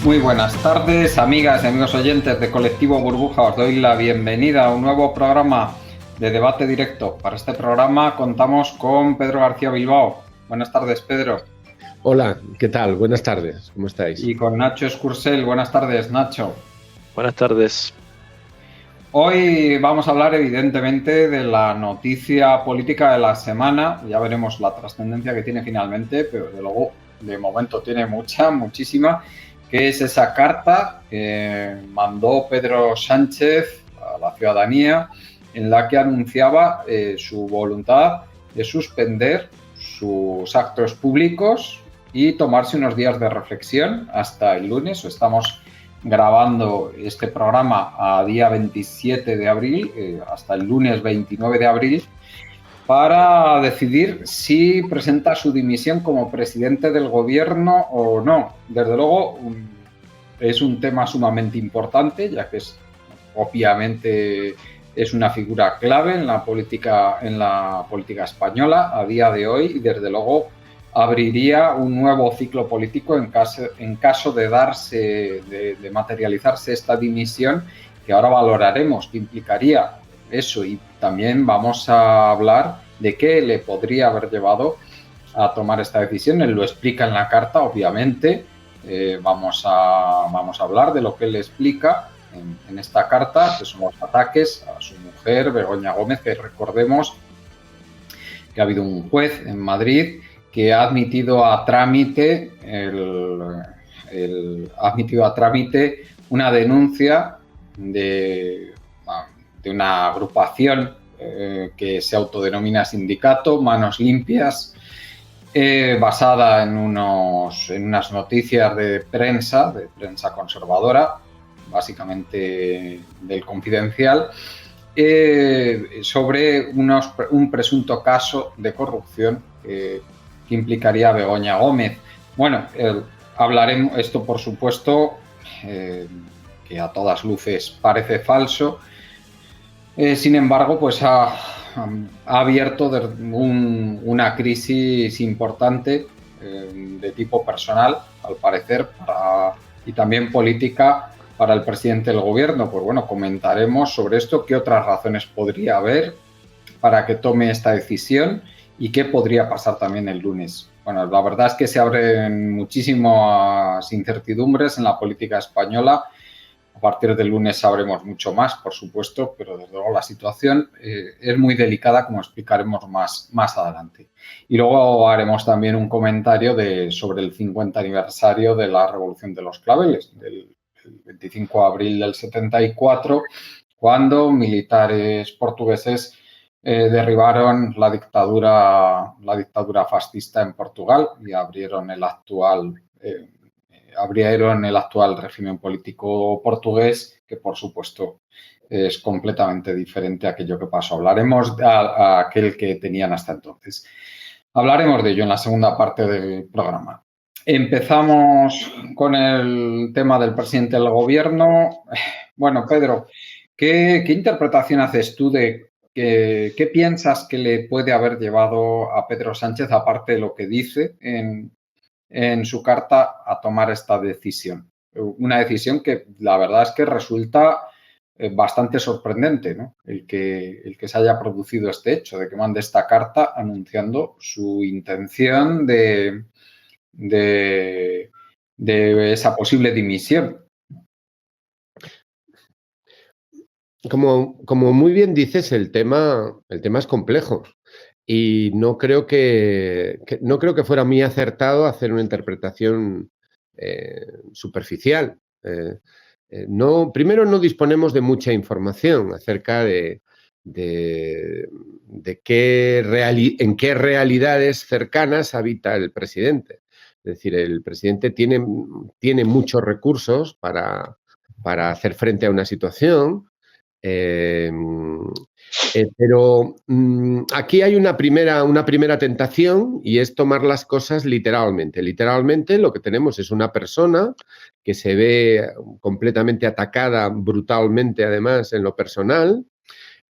Muy buenas tardes, amigas y amigos oyentes de Colectivo Burbuja. Os doy la bienvenida a un nuevo programa de debate directo. Para este programa contamos con Pedro García Bilbao. Buenas tardes, Pedro. Hola, ¿qué tal? Buenas tardes, ¿cómo estáis? Y con Nacho Escursel. Buenas tardes, Nacho. Buenas tardes. Hoy vamos a hablar evidentemente de la noticia política de la semana. Ya veremos la trascendencia que tiene finalmente, pero de luego de momento tiene muchísima, que es esa carta que mandó Pedro Sánchez a la ciudadanía en la que anunciaba su voluntad de suspender sus actos públicos y tomarse unos días de reflexión hasta el lunes. Estamos grabando este programa a día 27 de abril, hasta el lunes 29 de abril, para decidir si presenta su dimisión como presidente del gobierno o no. Desde luego, es un tema sumamente importante, ya que obviamente es una figura clave en la política española a día de hoy y desde luego abriría un nuevo ciclo político en caso de materializarse esta dimisión, que ahora valoraremos qué implicaría eso, y también vamos a hablar de qué le podría haber llevado a tomar esta decisión. Él lo explica en la carta, obviamente. Vamos a hablar de lo que él explica en esta carta, que son los ataques a su mujer, Begoña Gómez, que recordemos que ha habido un juez en Madrid que ha admitido a trámite una denuncia de una agrupación que se autodenomina sindicato, Manos Limpias, basada en unas noticias de prensa conservadora, básicamente del Confidencial, sobre un presunto caso de corrupción que implicaría a Begoña Gómez. Bueno, hablaremos, esto por supuesto, que a todas luces parece falso. Sin embargo, pues ha abierto una crisis importante de tipo personal, al parecer, y también política para el presidente del gobierno. Pues bueno, comentaremos sobre esto, qué otras razones podría haber para que tome esta decisión y qué podría pasar también el lunes. Bueno, la verdad es que se abren muchísimas incertidumbres en la política española. A partir del lunes sabremos mucho más, por supuesto, pero desde luego la situación es muy delicada, como explicaremos más adelante. Y luego haremos también un comentario sobre el 50 aniversario de la Revolución de los Claveles, del 25 de abril del 74, cuando militares portugueses derribaron la dictadura fascista en Portugal y abrieron el actual régimen político portugués, que por supuesto es completamente diferente a aquello que pasó. Hablaremos a aquel que tenían hasta entonces. Hablaremos de ello en la segunda parte del programa. Empezamos con el tema del presidente del gobierno. Bueno, Pedro, ¿qué interpretación haces tú de qué piensas que le puede haber llevado a Pedro Sánchez, aparte de lo que dice en su carta, a tomar esta decisión? Una decisión que la verdad es que resulta bastante sorprendente, ¿no? El que se haya producido este hecho, de que mande esta carta anunciando su intención de esa posible dimisión. Como muy bien dices, el tema es complejo y no creo que fuera muy acertado hacer una interpretación superficial. Primero, no disponemos de mucha información acerca de en qué realidades cercanas habita el presidente. Es decir, el presidente tiene muchos recursos para hacer frente a una situación. Pero aquí hay una primera tentación, y es tomar las cosas literalmente. Literalmente lo que tenemos es una persona que se ve completamente atacada brutalmente, además, en lo personal,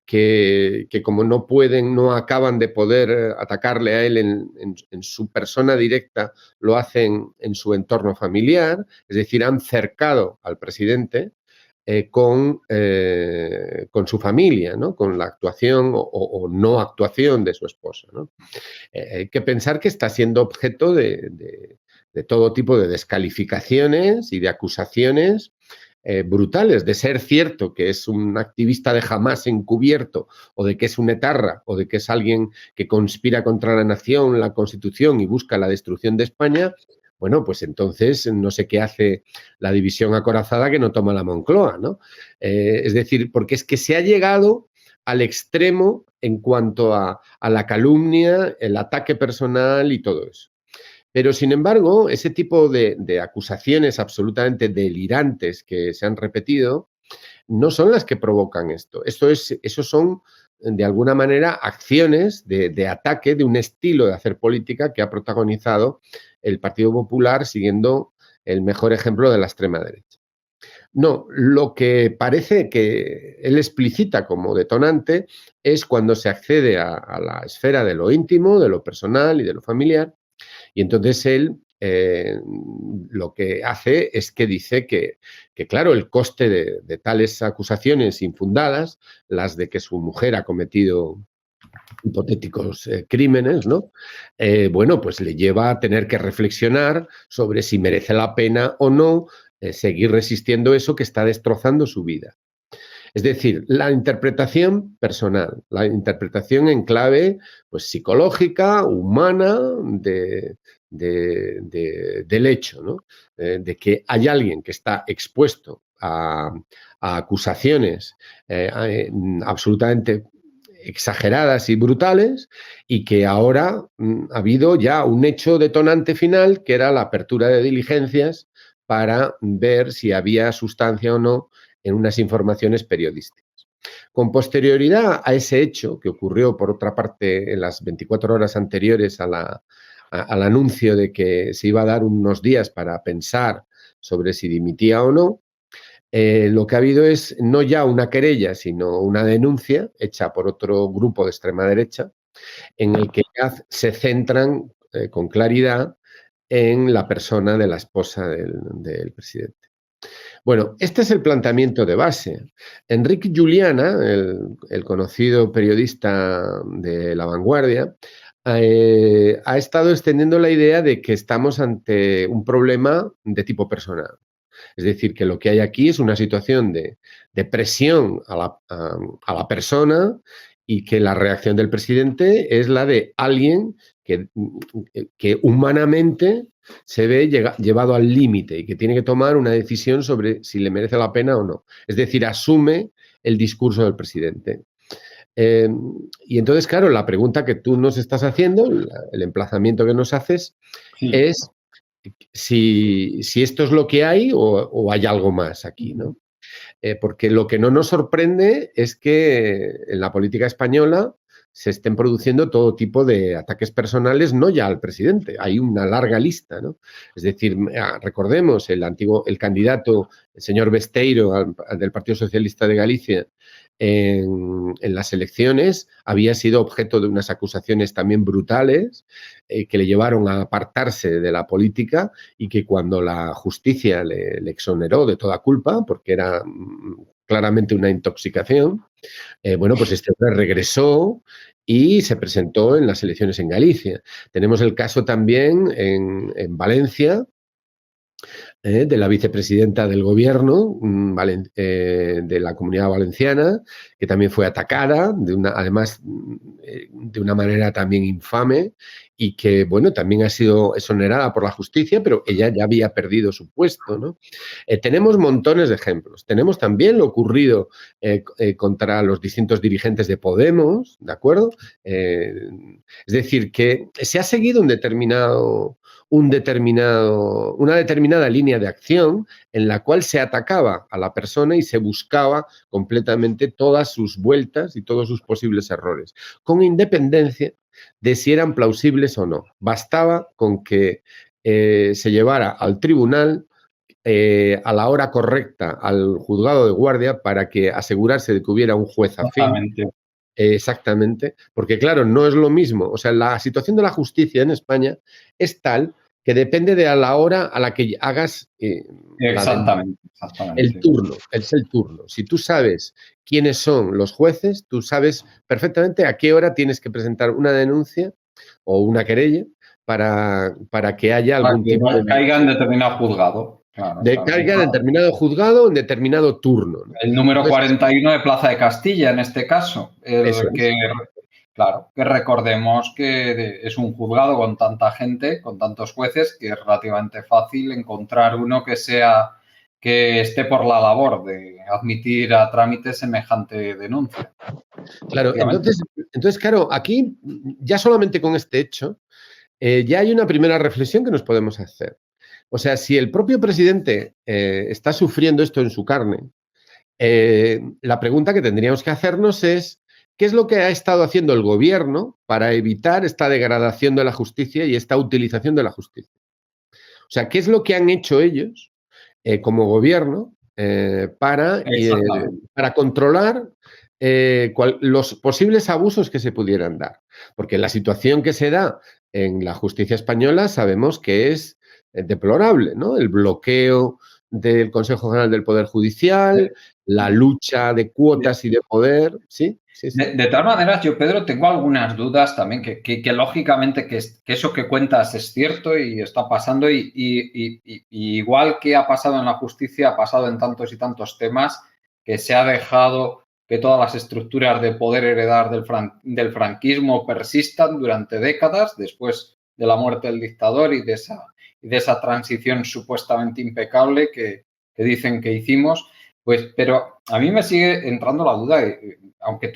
que como no acaban de poder atacarle a él en su persona directa, lo hacen en su entorno familiar, es decir, han cercado al presidente con su familia, ¿no? Con la actuación o no actuación de su esposa, ¿no? Hay que pensar que está siendo objeto de todo tipo de descalificaciones y de acusaciones brutales. De ser cierto que es un activista de Hamás encubierto, o de que es un etarra, o de que es alguien que conspira contra la nación, la Constitución y busca la destrucción de España, bueno, pues entonces no sé qué hace la división acorazada que no toma la Moncloa, ¿no? Es decir, porque es que se ha llegado al extremo en cuanto a la calumnia, el ataque personal y todo eso. Pero, sin embargo, ese tipo de acusaciones absolutamente delirantes que se han repetido no son las que provocan esto. Eso son, de alguna manera, acciones de ataque de un estilo de hacer política que ha protagonizado el Partido Popular siguiendo el mejor ejemplo de la extrema derecha. No, lo que parece que él explicita como detonante es cuando se accede a la esfera de lo íntimo, de lo personal y de lo familiar, y entonces él lo que hace es que dice que claro, el coste de tales acusaciones infundadas, las de que su mujer ha cometido hipotéticos crímenes, ¿no? Bueno, pues le lleva a tener que reflexionar sobre si merece la pena o no seguir resistiendo eso que está destrozando su vida. Es decir, la interpretación personal, la interpretación en clave pues, psicológica, humana, del hecho, ¿no? De que hay alguien que está expuesto a acusaciones absolutamente exageradas y brutales, y que ahora ha habido ya un hecho detonante final, que era la apertura de diligencias para ver si había sustancia o no en unas informaciones periodísticas. Con posterioridad a ese hecho, que ocurrió, por otra parte, en las 24 horas anteriores al anuncio de que se iba a dar unos días para pensar sobre si dimitía o no, lo que ha habido es no ya una querella, sino una denuncia hecha por otro grupo de extrema derecha, en el que ya se centran con claridad en la persona de la esposa del presidente. Bueno, este es el planteamiento de base. Enrique Juliana, el conocido periodista de La Vanguardia, ha estado extendiendo la idea de que estamos ante un problema de tipo personal. Es decir, que lo que hay aquí es una situación de presión a la persona, y que la reacción del presidente es la de alguien que humanamente se ve llevado al límite y que tiene que tomar una decisión sobre si le merece la pena o no. Es decir, asume el discurso del presidente. Y entonces, claro, la pregunta que tú nos estás haciendo, el emplazamiento que nos haces, Sí. es si esto es lo que hay o hay algo más aquí, ¿no? Porque lo que no nos sorprende es que en la política española se estén produciendo todo tipo de ataques personales, no ya al presidente, hay una larga lista, ¿no? Es decir, recordemos el candidato, el señor Besteiro, del Partido Socialista de Galicia, en las elecciones, había sido objeto de unas acusaciones también brutales que le llevaron a apartarse de la política, y que cuando la justicia le exoneró de toda culpa, porque era claramente una intoxicación, bueno, pues este hombre regresó y se presentó en las elecciones en Galicia. Tenemos el caso también en Valencia, de la vicepresidenta del gobierno de la Comunidad Valenciana, que también fue atacada, además de una manera también infame, y que, bueno, también ha sido exonerada por la justicia, pero ella ya había perdido su puesto, ¿no? Tenemos montones de ejemplos. Tenemos también lo ocurrido contra los distintos dirigentes de Podemos, ¿de acuerdo? Es decir, que se ha seguido una determinada línea de acción en la cual se atacaba a la persona y se buscaba completamente todas sus vueltas y todos sus posibles errores, con independencia de si eran plausibles o no. Bastaba con que se llevara al tribunal a la hora correcta al juzgado de guardia para que asegurarse de que hubiera un juez afín Exactamente, porque claro, no es lo mismo. O sea, la situación de la justicia en España es tal que depende de a la hora a la que hagas la denuncia. Exactamente, El exactamente. turno, es el turno. Si tú sabes quiénes son los jueces, tú sabes perfectamente a qué hora tienes que presentar una denuncia o una querella para que haya Para algún que tipo caiga en determinado juzgado. Claro, de claro. carga en determinado juzgado en determinado turno, ¿no? El número Entonces, 41 de Plaza de Castilla, en este caso, eso el es. que, claro, que recordemos que es un juzgado con tanta gente, con tantos jueces, que es relativamente fácil encontrar uno que esté por la labor de admitir a trámite semejante denuncia. Claro, entonces, claro, aquí ya solamente con este hecho, ya hay una primera reflexión que nos podemos hacer. O sea, si el propio presidente está sufriendo esto en su carne, la pregunta que tendríamos que hacernos es, ¿qué es lo que ha estado haciendo el gobierno para evitar esta degradación de la justicia y esta utilización de la justicia? O sea, ¿qué es lo que han hecho ellos como gobierno Exactamente. para controlar los posibles abusos que se pudieran dar? Porque la situación que se da en la justicia española sabemos que es deplorable, ¿no? El bloqueo del Consejo General del Poder Judicial, la lucha de cuotas y de poder, ¿sí? Sí, sí. De todas maneras, yo, Pedro, tengo algunas dudas también, que lógicamente que eso que cuentas es cierto y está pasando, y igual que ha pasado en la justicia, ha pasado en tantos y tantos temas, que se ha dejado que todas las estructuras de poder heredar del franquismo persistan durante décadas, después de la muerte del dictador y de esa transición supuestamente impecable que dicen que hicimos. Pues, pero a mí me sigue entrando la duda de, aunque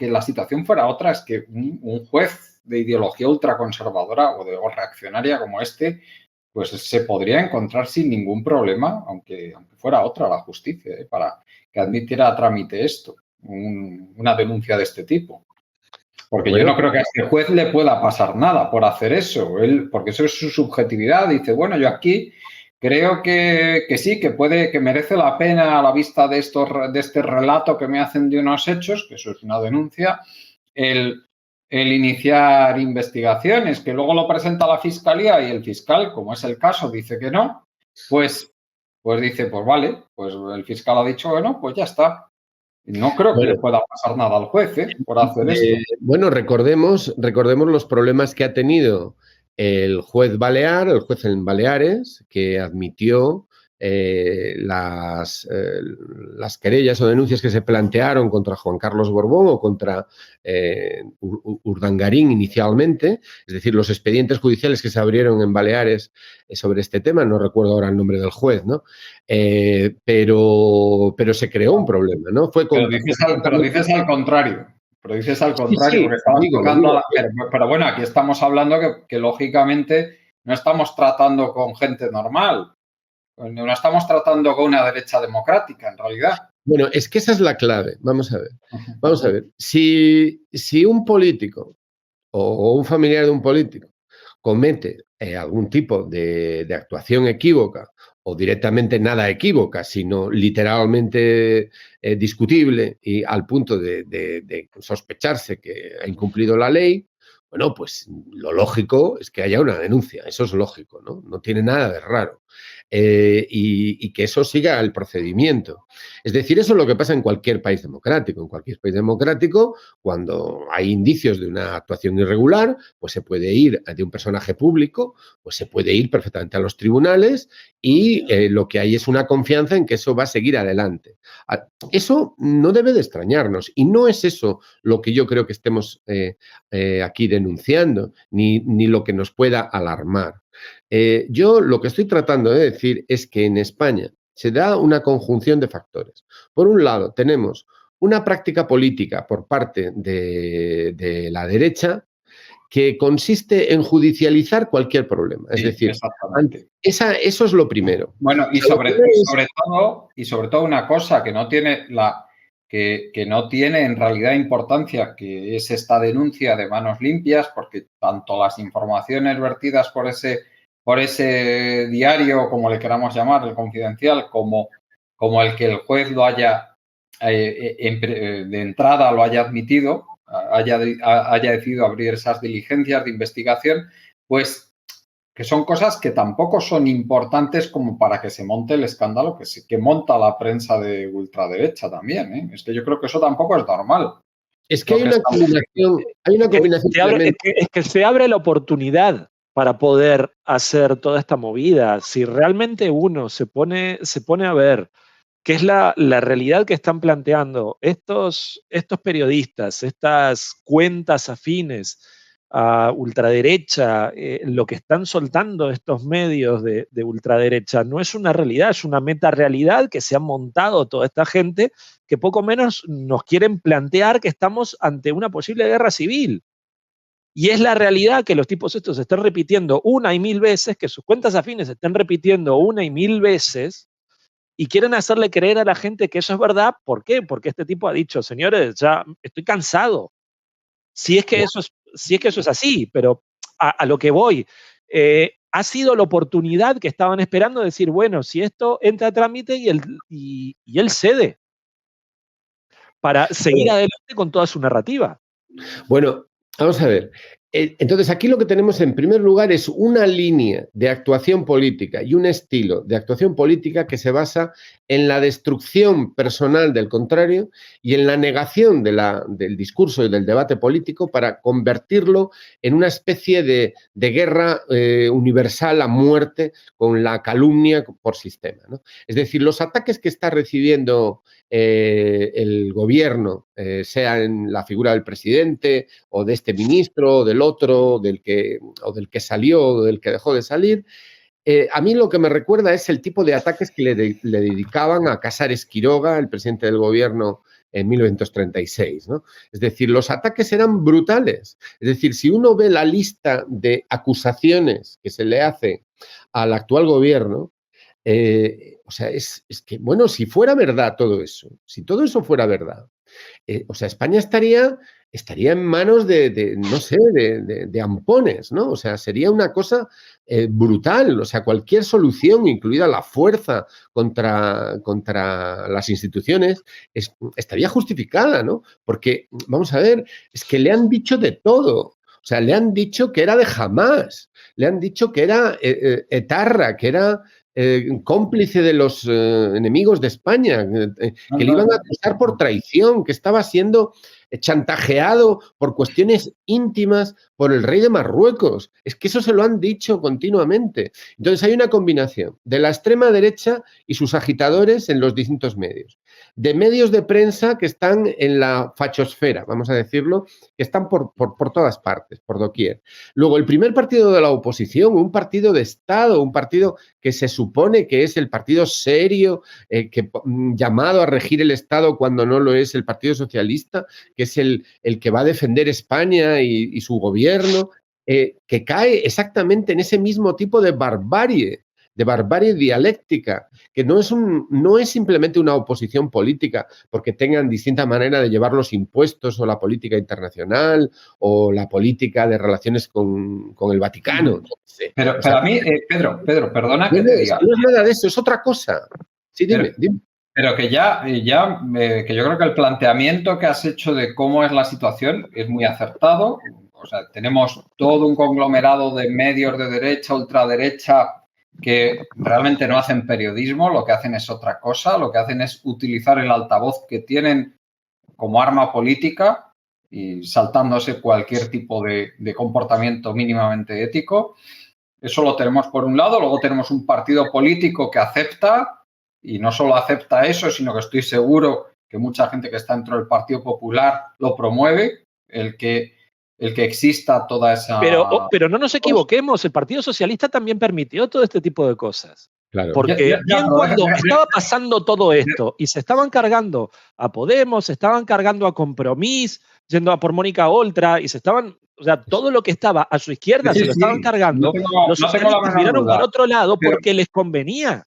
la situación fuera otra, es que un juez de ideología ultraconservadora o reaccionaria como este, pues se podría encontrar sin ningún problema, aunque fuera otra la justicia, para que admitiera a trámite esto, una denuncia de este tipo. Porque yo Bueno, no creo que a este juez le pueda pasar nada por hacer eso, porque eso es su subjetividad. Dice, bueno, yo aquí creo que sí, que merece la pena a la vista de este relato que me hacen de unos hechos, que eso es una denuncia, el, el iniciar investigaciones, que luego lo presenta la fiscalía y el fiscal, como es el caso, dice que no, pues, pues dice, pues vale, pues el fiscal ha dicho que no, pues ya está. No creo que le bueno, pueda pasar nada al juez, por hacer esto. bueno, recordemos los problemas que ha tenido el juez Balear, el juez en Baleares, que admitió las querellas o denuncias que se plantearon contra Juan Carlos Borbón o contra Urdangarín inicialmente, es decir, los expedientes judiciales que se abrieron en Baleares sobre este tema, no recuerdo ahora el nombre del juez, ¿no? Pero se creó un problema, ¿no? Fue Pero dices al contrario. Pero dices al Sí, contrario, sí, porque estabas lo tocando digo. pero bueno, aquí estamos hablando que lógicamente no estamos tratando con gente normal. No estamos tratando con una derecha democrática, en realidad. Bueno, es que esa es la clave. Vamos a ver. Vamos a ver. Si un político o un familiar de un político comete algún tipo de actuación equívoca o directamente nada equívoca, sino literalmente discutible y al punto de sospecharse que ha incumplido la ley, bueno, pues lo lógico es que haya una denuncia, eso es lógico, ¿no? No tiene nada de raro. Y que eso siga el procedimiento. Es decir, eso es lo que pasa en cualquier país democrático. En cualquier país democrático, cuando hay indicios de una actuación irregular, pues se puede ir de un personaje público, pues se puede ir perfectamente a los tribunales y lo que hay es una confianza en que eso va a seguir adelante. Eso no debe de extrañarnos y no es eso lo que yo creo que estemos aquí denunciando, ni lo que nos pueda alarmar. Yo lo que estoy tratando de decir es que en España se da una conjunción de factores. Por un lado, tenemos una práctica política por parte de la derecha que consiste en judicializar cualquier problema. Es Sí, decir, exactamente. eso es lo primero. Bueno, O sea, lo primero es, sobre todo una cosa que no tiene que no tiene en realidad importancia, que es esta denuncia de manos limpias, porque tanto las informaciones vertidas por ese diario, como le queramos llamar, el Confidencial, como el que el juez lo haya de entrada lo haya admitido, haya decidido abrir esas diligencias de investigación, pues que son cosas que tampoco son importantes como para que se monte el escándalo que monta la prensa de ultraderecha también, ¿eh? Es que yo creo que eso tampoco es normal. Es que hay una combinación es que se abre la oportunidad para poder hacer toda esta movida. Si realmente uno se pone a ver qué es la realidad que están planteando estos periodistas, estas cuentas afines a ultraderecha, lo que están soltando estos medios de ultraderecha no es una realidad, es una metarealidad que se ha montado toda esta gente que poco menos nos quieren plantear que estamos ante una posible guerra civil. Y es la realidad que los tipos estos están repitiendo una y mil veces, que sus cuentas afines están repitiendo una y mil veces, y quieren hacerle creer a la gente que eso es verdad. ¿Por qué? Porque este tipo ha dicho, señores, ya estoy cansado. Si es que eso es así, pero a lo que voy, ha sido la oportunidad que estaban esperando de decir, bueno, si esto entra a trámite y él cede para seguir adelante con toda su narrativa. Bueno, vamos a ver. Entonces, aquí lo que tenemos en primer lugar es una línea de actuación política y un estilo de actuación política que se basa en la destrucción personal del contrario y en la negación del discurso y del debate político para convertirlo en una especie de guerra universal a muerte con la calumnia por sistema, ¿no? Es decir, los ataques que está recibiendo el gobierno, sea en la figura del presidente o de este ministro o del otro, del que salió o del que dejó de salir, a mí lo que me recuerda es el tipo de ataques que le dedicaban a Casares Quiroga, el presidente del gobierno, en 1936, ¿no? Es decir, los ataques eran brutales. Es decir, si uno ve la lista de acusaciones que se le hace al actual gobierno, o sea, es que, bueno, si fuera verdad todo eso, si todo eso fuera verdad, o sea, España estaría en manos no sé, de ampones, ¿no? O sea, sería una cosa brutal. O sea, cualquier solución, incluida la fuerza contra las instituciones, estaría justificada, ¿no? Porque, vamos a ver, es que le han dicho de todo. O sea, le han dicho que era de Hamás, le han dicho que era etarra, que era cómplice de los enemigos de España, que le iban a acusar por traición, que estaba siendo chantajeado por cuestiones íntimas por el rey de Marruecos. Es que eso se lo han dicho continuamente. Entonces hay una combinación de la extrema derecha y sus agitadores en los distintos medios, de medios de prensa que están en la fachosfera, vamos a decirlo, que están por todas partes, por doquier. Luego, el primer partido de la oposición, un partido de Estado, un partido que se supone que es el partido serio, llamado a regir el Estado cuando no lo es el Partido Socialista, que es el que va a defender España y su gobierno, que cae exactamente en ese mismo tipo de barbarie dialéctica, que no es simplemente una oposición política porque tengan distinta manera de llevar los impuestos o la política internacional o la política de relaciones con el Vaticano. No sé. Pero a mí, Pedro, perdona que te diga. No es nada de eso, es otra cosa. Sí, dime. Pero que que yo creo que el planteamiento que has hecho de cómo es la situación es muy acertado. O sea, tenemos todo un conglomerado de medios de derecha, ultraderecha, que realmente no hacen periodismo, lo que hacen es otra cosa, lo que hacen es utilizar el altavoz que tienen como arma política y saltándose cualquier tipo de comportamiento mínimamente ético. Eso lo tenemos por un lado. Luego tenemos un partido político que acepta, y no solo acepta eso, sino que estoy seguro que mucha gente que está dentro del Partido Popular lo promueve, el que exista toda esa... Pero no nos equivoquemos, el Partido Socialista también permitió todo este tipo de cosas. Claro. Porque cuando estaba pasando todo esto y se estaban cargando a Podemos, se estaban cargando a Compromís, yendo a por Mónica Oltra, y se estaban... O sea, todo lo que estaba a su izquierda se lo estaban cargando. Los socialistas miraron para otro lado porque les convenía.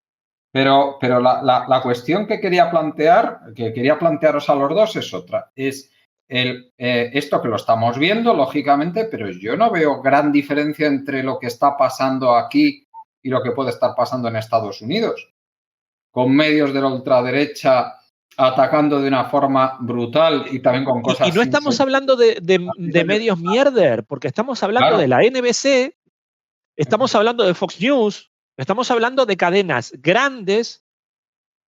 Pero la cuestión que quería plantearos a los dos es otra. Es esto que lo estamos viendo, lógicamente, pero yo no veo gran diferencia entre lo que está pasando aquí y lo que puede estar pasando en Estados Unidos. Con medios de la ultraderecha atacando de una forma brutal y también con cosas... Y no estamos hablando de medios mierder, porque estamos hablando Claro. de la NBC, estamos hablando de Fox News, estamos hablando de cadenas grandes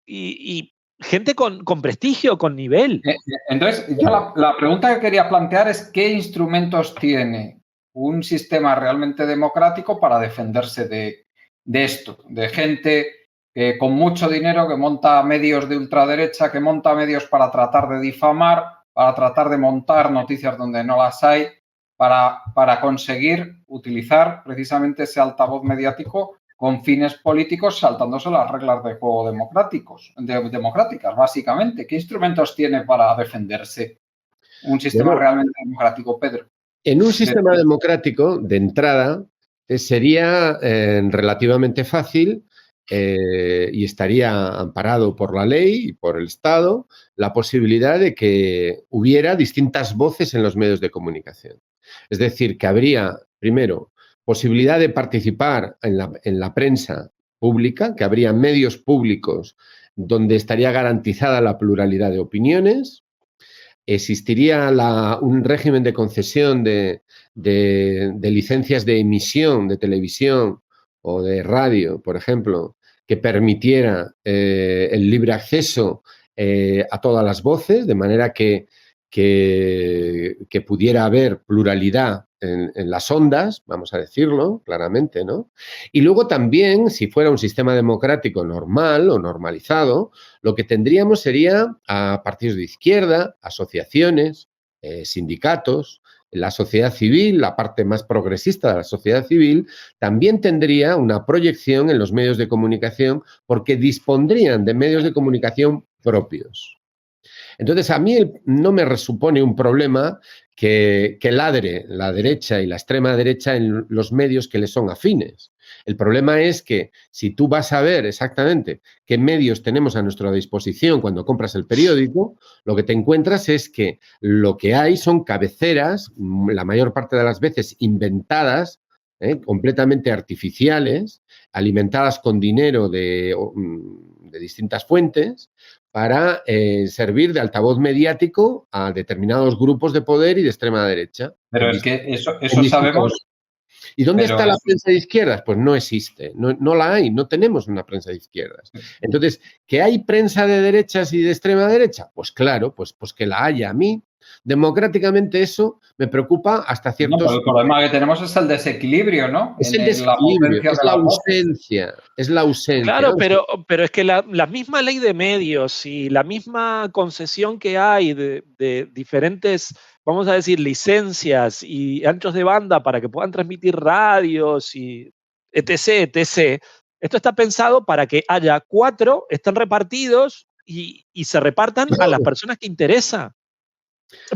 y gente con prestigio, con nivel. Entonces, yo la pregunta que quería plantear es ¿qué instrumentos tiene un sistema realmente democrático para defenderse de esto? De gente con mucho dinero que monta medios de ultraderecha, que monta medios para tratar de difamar, para tratar de montar noticias donde no las hay, para conseguir utilizar precisamente ese altavoz mediático con fines políticos, saltándose las reglas de juego democráticas, básicamente. ¿Qué instrumentos tiene para defenderse un sistema realmente democrático, Pedro? En un sistema democrático, de entrada, sería relativamente fácil y estaría amparado por la ley y por el Estado la posibilidad de que hubiera distintas voces en los medios de comunicación. Es decir, que habría, primero, posibilidad de participar en la prensa pública, que habría medios públicos donde estaría garantizada la pluralidad de opiniones. Existiría un régimen de concesión de licencias de emisión de televisión o de radio, por ejemplo, que permitiera el libre acceso a todas las voces, de manera que pudiera haber pluralidad en las ondas, vamos a decirlo claramente, ¿no? Y luego también, si fuera un sistema democrático normal o normalizado, lo que tendríamos sería a partidos de izquierda, asociaciones, sindicatos, la sociedad civil, la parte más progresista de la sociedad civil, también tendría una proyección en los medios de comunicación porque dispondrían de medios de comunicación propios. Entonces, a mí no me supone un problema que ladre la derecha y la extrema derecha en los medios que le son afines. El problema es que si tú vas a ver exactamente qué medios tenemos a nuestra disposición cuando compras el periódico, lo que te encuentras es que lo que hay son cabeceras, la mayor parte de las veces inventadas, completamente artificiales, alimentadas con dinero de distintas fuentes, para servir de altavoz mediático a determinados grupos de poder y de extrema derecha. Pero es que eso sabemos. ¿Y dónde está la prensa de izquierdas? Pues no existe, no la hay, no tenemos una prensa de izquierdas. Entonces, ¿que hay prensa de derechas y de extrema derecha? Pues claro, pues que la haya. A mí, democráticamente, eso me preocupa hasta ciertos... No, pero el problema que tenemos es el desequilibrio, ¿no? Es el desequilibrio, es la ausencia. Claro, pero es que la misma ley de medios y la misma concesión que hay de diferentes, vamos a decir, licencias y anchos de banda para que puedan transmitir radios y etc., etc., esto está pensado para que haya 4, estén repartidos y se repartan a las personas que interesa.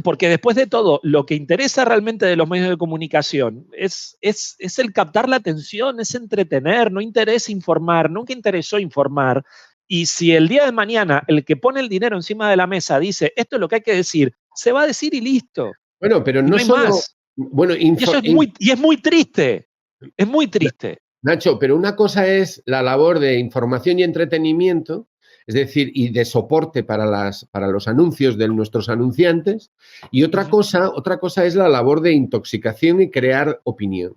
Porque después de todo, lo que interesa realmente de los medios de comunicación es el captar la atención, es entretener, no interesa informar, nunca interesó informar. Y si el día de mañana el que pone el dinero encima de la mesa dice esto es lo que hay que decir, se va a decir y listo. Bueno, pero no hay solo... más. Bueno, y es muy triste. Es muy triste. Nacho, pero una cosa es la labor de información y entretenimiento, es decir, y de soporte para los anuncios de nuestros anunciantes, y otra cosa es la labor de intoxicación y crear opinión.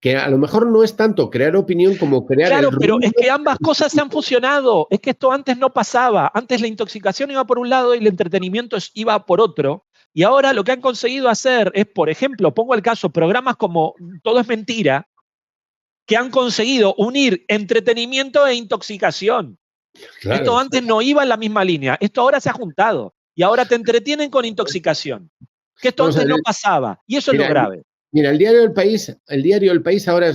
Que a lo mejor no es tanto crear opinión como crear... Claro, pero es que ambas cosas se han fusionado. Es que esto antes no pasaba. Antes la intoxicación iba por un lado y el entretenimiento iba por otro. Y ahora lo que han conseguido hacer es, por ejemplo, pongo el caso, programas como Todo es Mentira, que han conseguido unir entretenimiento e intoxicación. Claro, esto antes no iba en la misma línea, esto ahora se ha juntado y ahora te entretienen con intoxicación, que esto antes no pasaba y eso es lo grave. Mira, el diario El País ahora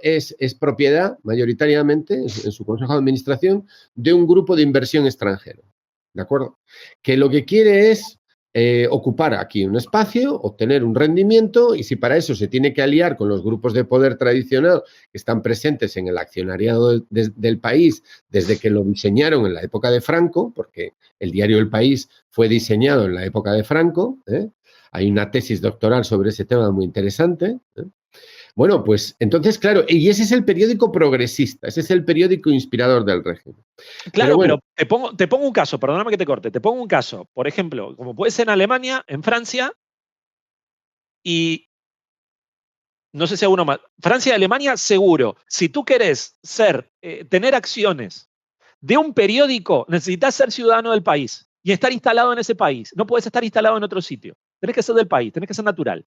es propiedad mayoritariamente en su consejo de administración de un grupo de inversión extranjero, ¿de acuerdo? Que lo que quiere es ocupar aquí un espacio, obtener un rendimiento y si para eso se tiene que aliar con los grupos de poder tradicional que están presentes en el accionariado del país desde que lo diseñaron en la época de Franco, porque el diario El País fue diseñado en la época de Franco, hay una tesis doctoral sobre ese tema muy interesante, Bueno, pues entonces, claro, y ese es el periódico progresista, ese es el periódico inspirador del régimen. Claro, bueno, pero te pongo un caso, perdóname que te corte, te pongo un caso. Por ejemplo, como puede ser en Alemania, en Francia, y no sé si alguno más. Francia y Alemania, seguro. Si tú querés tener acciones de un periódico, necesitas ser ciudadano del país y estar instalado en ese país. No puedes estar instalado en otro sitio. Tenés que ser del país, tenés que ser natural.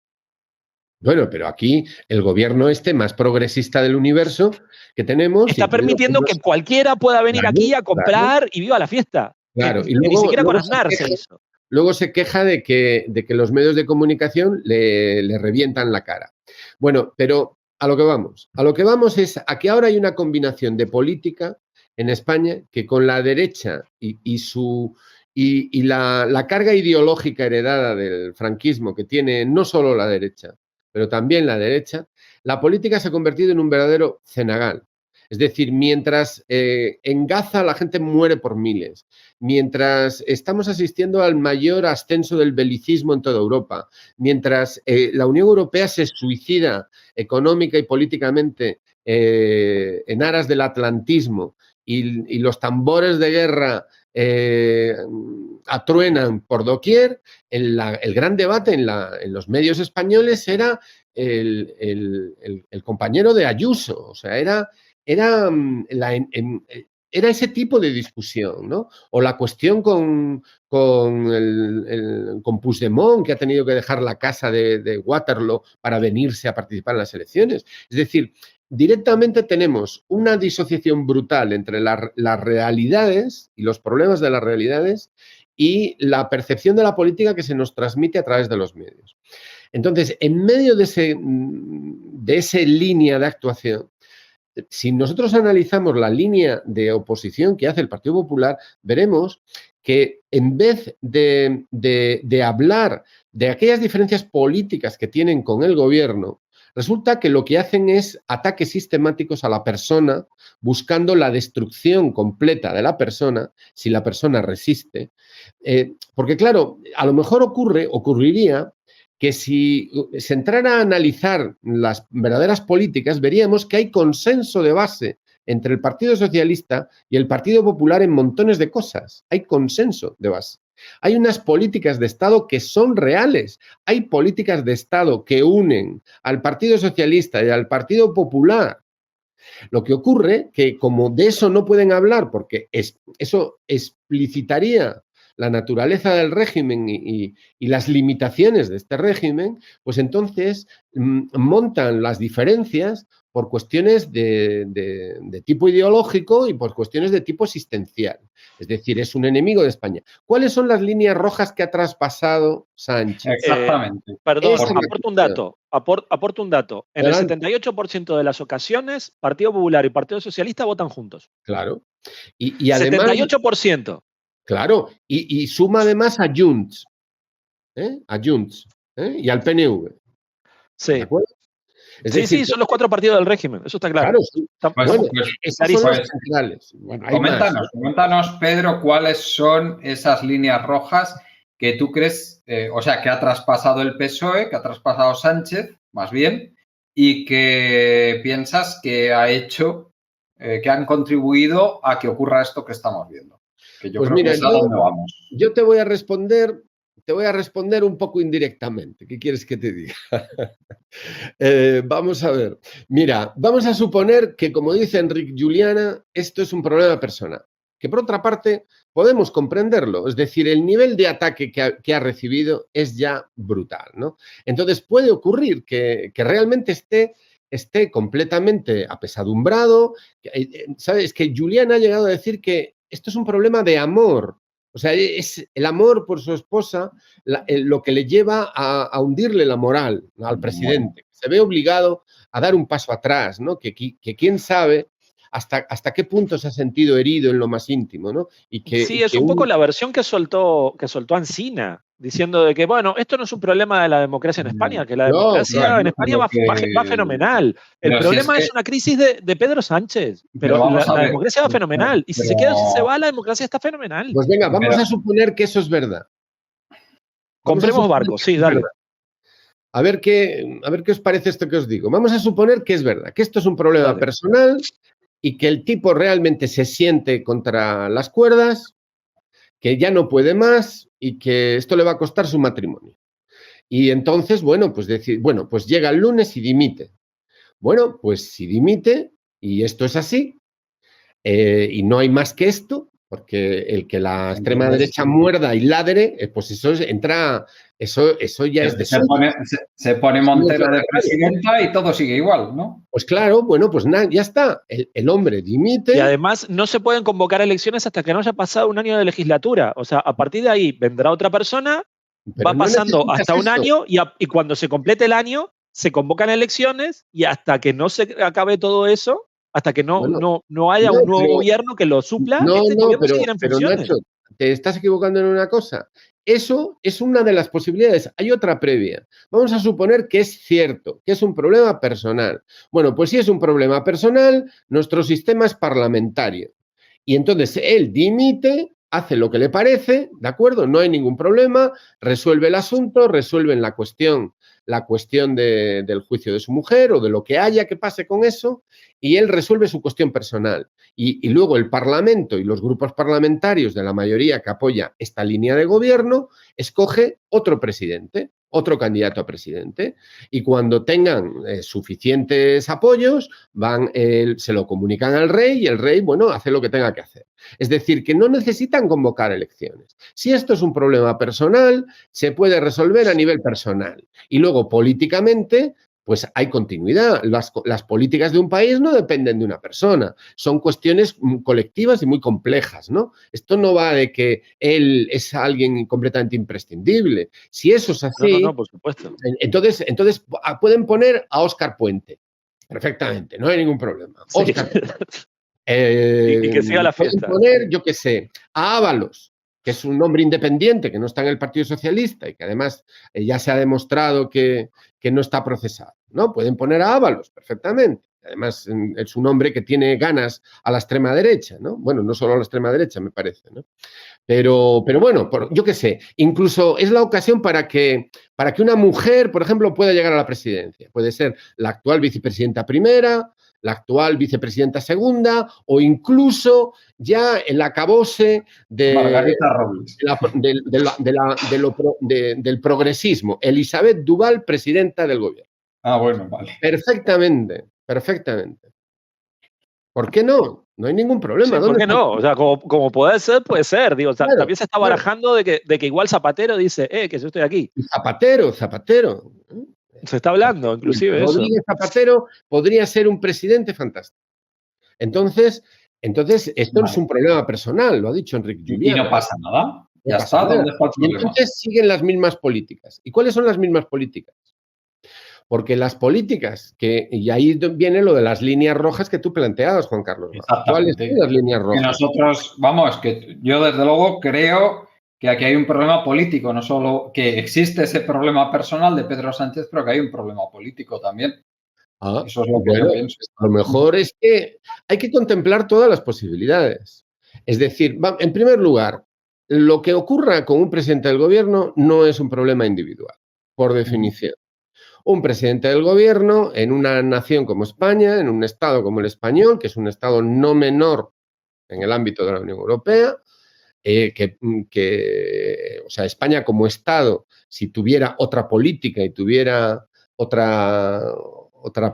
bueno, pero aquí el gobierno más progresista del universo que tenemos... Está permitiendo que cualquiera pueda venir aquí a comprar y viva la fiesta. Claro, y ni luego, siquiera con Aznar se hizo. Luego se queja de que los medios de comunicación le revientan la cara. Bueno, pero a lo que vamos. A lo que vamos es a que ahora hay una combinación de política en España que con la derecha y la carga ideológica heredada del franquismo que tiene no solo la derecha, pero también la derecha, la política se ha convertido en un verdadero cenagal. Es decir, mientras en Gaza la gente muere por miles, mientras estamos asistiendo al mayor ascenso del belicismo en toda Europa, mientras la Unión Europea se suicida económica y políticamente en aras del atlantismo y los tambores de guerra atruenan por doquier, el gran debate en los medios españoles era el compañero de Ayuso, o sea, era ese tipo de discusión, ¿no? O la cuestión con Puigdemont, que ha tenido que dejar la casa de Waterloo para venirse a participar en las elecciones. Es decir, directamente tenemos una disociación brutal entre las realidades y los problemas de las realidades y la percepción de la política que se nos transmite a través de los medios. Entonces, en medio de esa línea de actuación, si nosotros analizamos la línea de oposición que hace el Partido Popular, veremos que en vez de hablar de aquellas diferencias políticas que tienen con el gobierno, resulta que lo que hacen es ataques sistemáticos a la persona, buscando la destrucción completa de la persona, si la persona resiste. Porque claro, a lo mejor ocurriría que si se entrara a analizar las verdaderas políticas, veríamos que hay consenso de base entre el Partido Socialista y el Partido Popular en montones de cosas. Hay consenso de base. Hay unas políticas de Estado que son reales. Hay políticas de Estado que unen al Partido Socialista y al Partido Popular. Lo que ocurre que como de eso no pueden hablar porque eso explicitaría la naturaleza del régimen y las limitaciones de este régimen, pues entonces montan las diferencias por cuestiones de tipo ideológico y por cuestiones de tipo existencial. Es decir, es un enemigo de España. ¿Cuáles son las líneas rojas que ha traspasado Sánchez? Exactamente. Perdón, aporto un dato. En el 78% de las ocasiones, Partido Popular y Partido Socialista votan juntos. Claro. Y además... 78%. Claro, y suma además a Junts, y al PNV. Sí. ¿De acuerdo? Sí, son los 4 partidos del régimen, eso está claro. Claro, sí. Esos son los centrales. Bueno, coméntanos, Pedro, cuáles son esas líneas rojas que tú crees, que ha traspasado el PSOE, que ha traspasado Sánchez, más bien, y que piensas que ha hecho, que han contribuido a que ocurra esto que estamos viendo. Que yo creo que es a donde vamos. Yo te voy a responder un poco indirectamente. ¿Qué quieres que te diga? Vamos a ver. Mira, vamos a suponer que, como dice Enric Juliana, esto es un problema personal. Que por otra parte podemos comprenderlo. Es decir, el nivel de ataque que ha recibido es ya brutal, ¿no? Entonces puede ocurrir que realmente esté completamente apesadumbrado. ¿Sabes? Que Juliana ha llegado a decir que esto es un problema de amor. O sea, es el amor por su esposa lo que le lleva a hundirle la moral, ¿no?, al presidente. Se ve obligado a dar un paso atrás, ¿no? Que quién sabe hasta qué punto se ha sentido herido en lo más íntimo, ¿no? Es un poco la versión que soltó Encina, diciendo de que, bueno, esto no es un problema de la democracia en España, que la democracia en España va fenomenal. El problema es una crisis de Pedro Sánchez, pero la democracia va fenomenal. Y si se queda o si se va, la democracia está fenomenal. Pues venga, vamos a suponer que eso es verdad. Compremos barcos, sí, dale. a ver qué os parece esto que os digo. Vamos a suponer que es verdad, que esto es un problema Dale. personal y que el tipo realmente se siente contra las cuerdas, que ya no puede más y que esto le va a costar su matrimonio. Y entonces, bueno, pues llega el lunes y dimite. Bueno, pues si dimite, y esto es así, y no hay más que esto, porque el que la extrema derecha muerda y ladre, pues eso entra, eso ya es de Se suyo. se pone Montero de presidenta y todo sigue igual, ¿no? Pues claro, bueno, pues nada, ya está. El hombre dimite. Y además no se pueden convocar elecciones hasta que no haya pasado un año de legislatura. O sea, a partir de ahí vendrá otra persona, pero va no pasando necesitas hasta un eso. año y cuando se complete el año se convocan elecciones y hasta que no se acabe todo eso, hasta que no, Bueno, no haya no, un nuevo pero gobierno que lo supla, no, este no, gobierno seguirá en pero funciones. Nacho, te estás equivocando en una cosa. Eso es una de las posibilidades. Hay otra previa. Vamos a suponer que es cierto, que es un problema personal. Bueno, pues si es un problema personal, nuestro sistema es parlamentario. Y entonces él dimite, hace lo que le parece, ¿de acuerdo? No hay ningún problema, resuelve el asunto, resuelven la cuestión del juicio de su mujer o de lo que haya que pase con eso, y él resuelve su cuestión personal. Y luego el Parlamento y los grupos parlamentarios de la mayoría que apoya esta línea de gobierno escoge otro presidente, otro candidato a presidente, y cuando tengan suficientes apoyos, se lo comunican al rey y el rey, bueno, hace lo que tenga que hacer. Es decir, que no necesitan convocar elecciones. Si esto es un problema personal, se puede resolver a nivel personal. Y luego, políticamente, pues hay continuidad. Las políticas de un país no dependen de una persona, son cuestiones colectivas y muy complejas, ¿no? Esto no va de que él es alguien completamente imprescindible. Si eso es así, No, por supuesto. entonces pueden poner a Óscar Puente. Perfectamente, no hay ningún problema. Sí. Óscar Puente. Y que siga la Pueden fiesta. poner, yo qué sé, a Ábalos, que es un hombre independiente, que no está en el Partido Socialista y que además ya se ha demostrado que no está procesado, ¿no? Pueden poner a Ábalos perfectamente. Además, es un hombre que tiene ganas a la extrema derecha, ¿no? Bueno, no solo a la extrema derecha, me parece, ¿no? Pero bueno, yo qué sé, incluso es la ocasión para que una mujer, por ejemplo, pueda llegar a la presidencia. Puede ser la actual vicepresidenta primera, la actual vicepresidenta segunda o incluso ya el acabose Margarita Robles. del progresismo. Elizabeth Duval, presidenta del gobierno. Ah, bueno, vale. Perfectamente, perfectamente. ¿Por qué no? No hay ningún problema. Sí, ¿por qué no? O sea, como puede ser, digo, claro, también se está barajando de que igual Zapatero dice, que yo estoy aquí. Zapatero. Se está hablando, inclusive eso. Rodríguez Zapatero podría ser un presidente fantástico. Entonces esto no es un problema personal, lo ha dicho Enrique Julián. Y no pasa nada. Ya pasa está, nada. ¿dónde está el Y problema? entonces siguen las mismas políticas. ¿Y cuáles son las mismas políticas? Porque las políticas, y ahí viene lo de las líneas rojas que tú planteabas, Juan Carlos. ¿Cuáles son las líneas rojas? Que nosotros, vamos, que yo desde luego creo que aquí hay un problema político, no solo que existe ese problema personal de Pedro Sánchez, pero que hay un problema político también. Eso es lo que yo pienso. A lo mejor es que hay que contemplar todas las posibilidades. Es decir, en primer lugar, lo que ocurra con un presidente del gobierno no es un problema individual, por definición. Un presidente del gobierno en una nación como España, en un estado como el español, que es un estado no menor en el ámbito de la Unión Europea, o sea, España como estado, si tuviera otra política y tuviera otra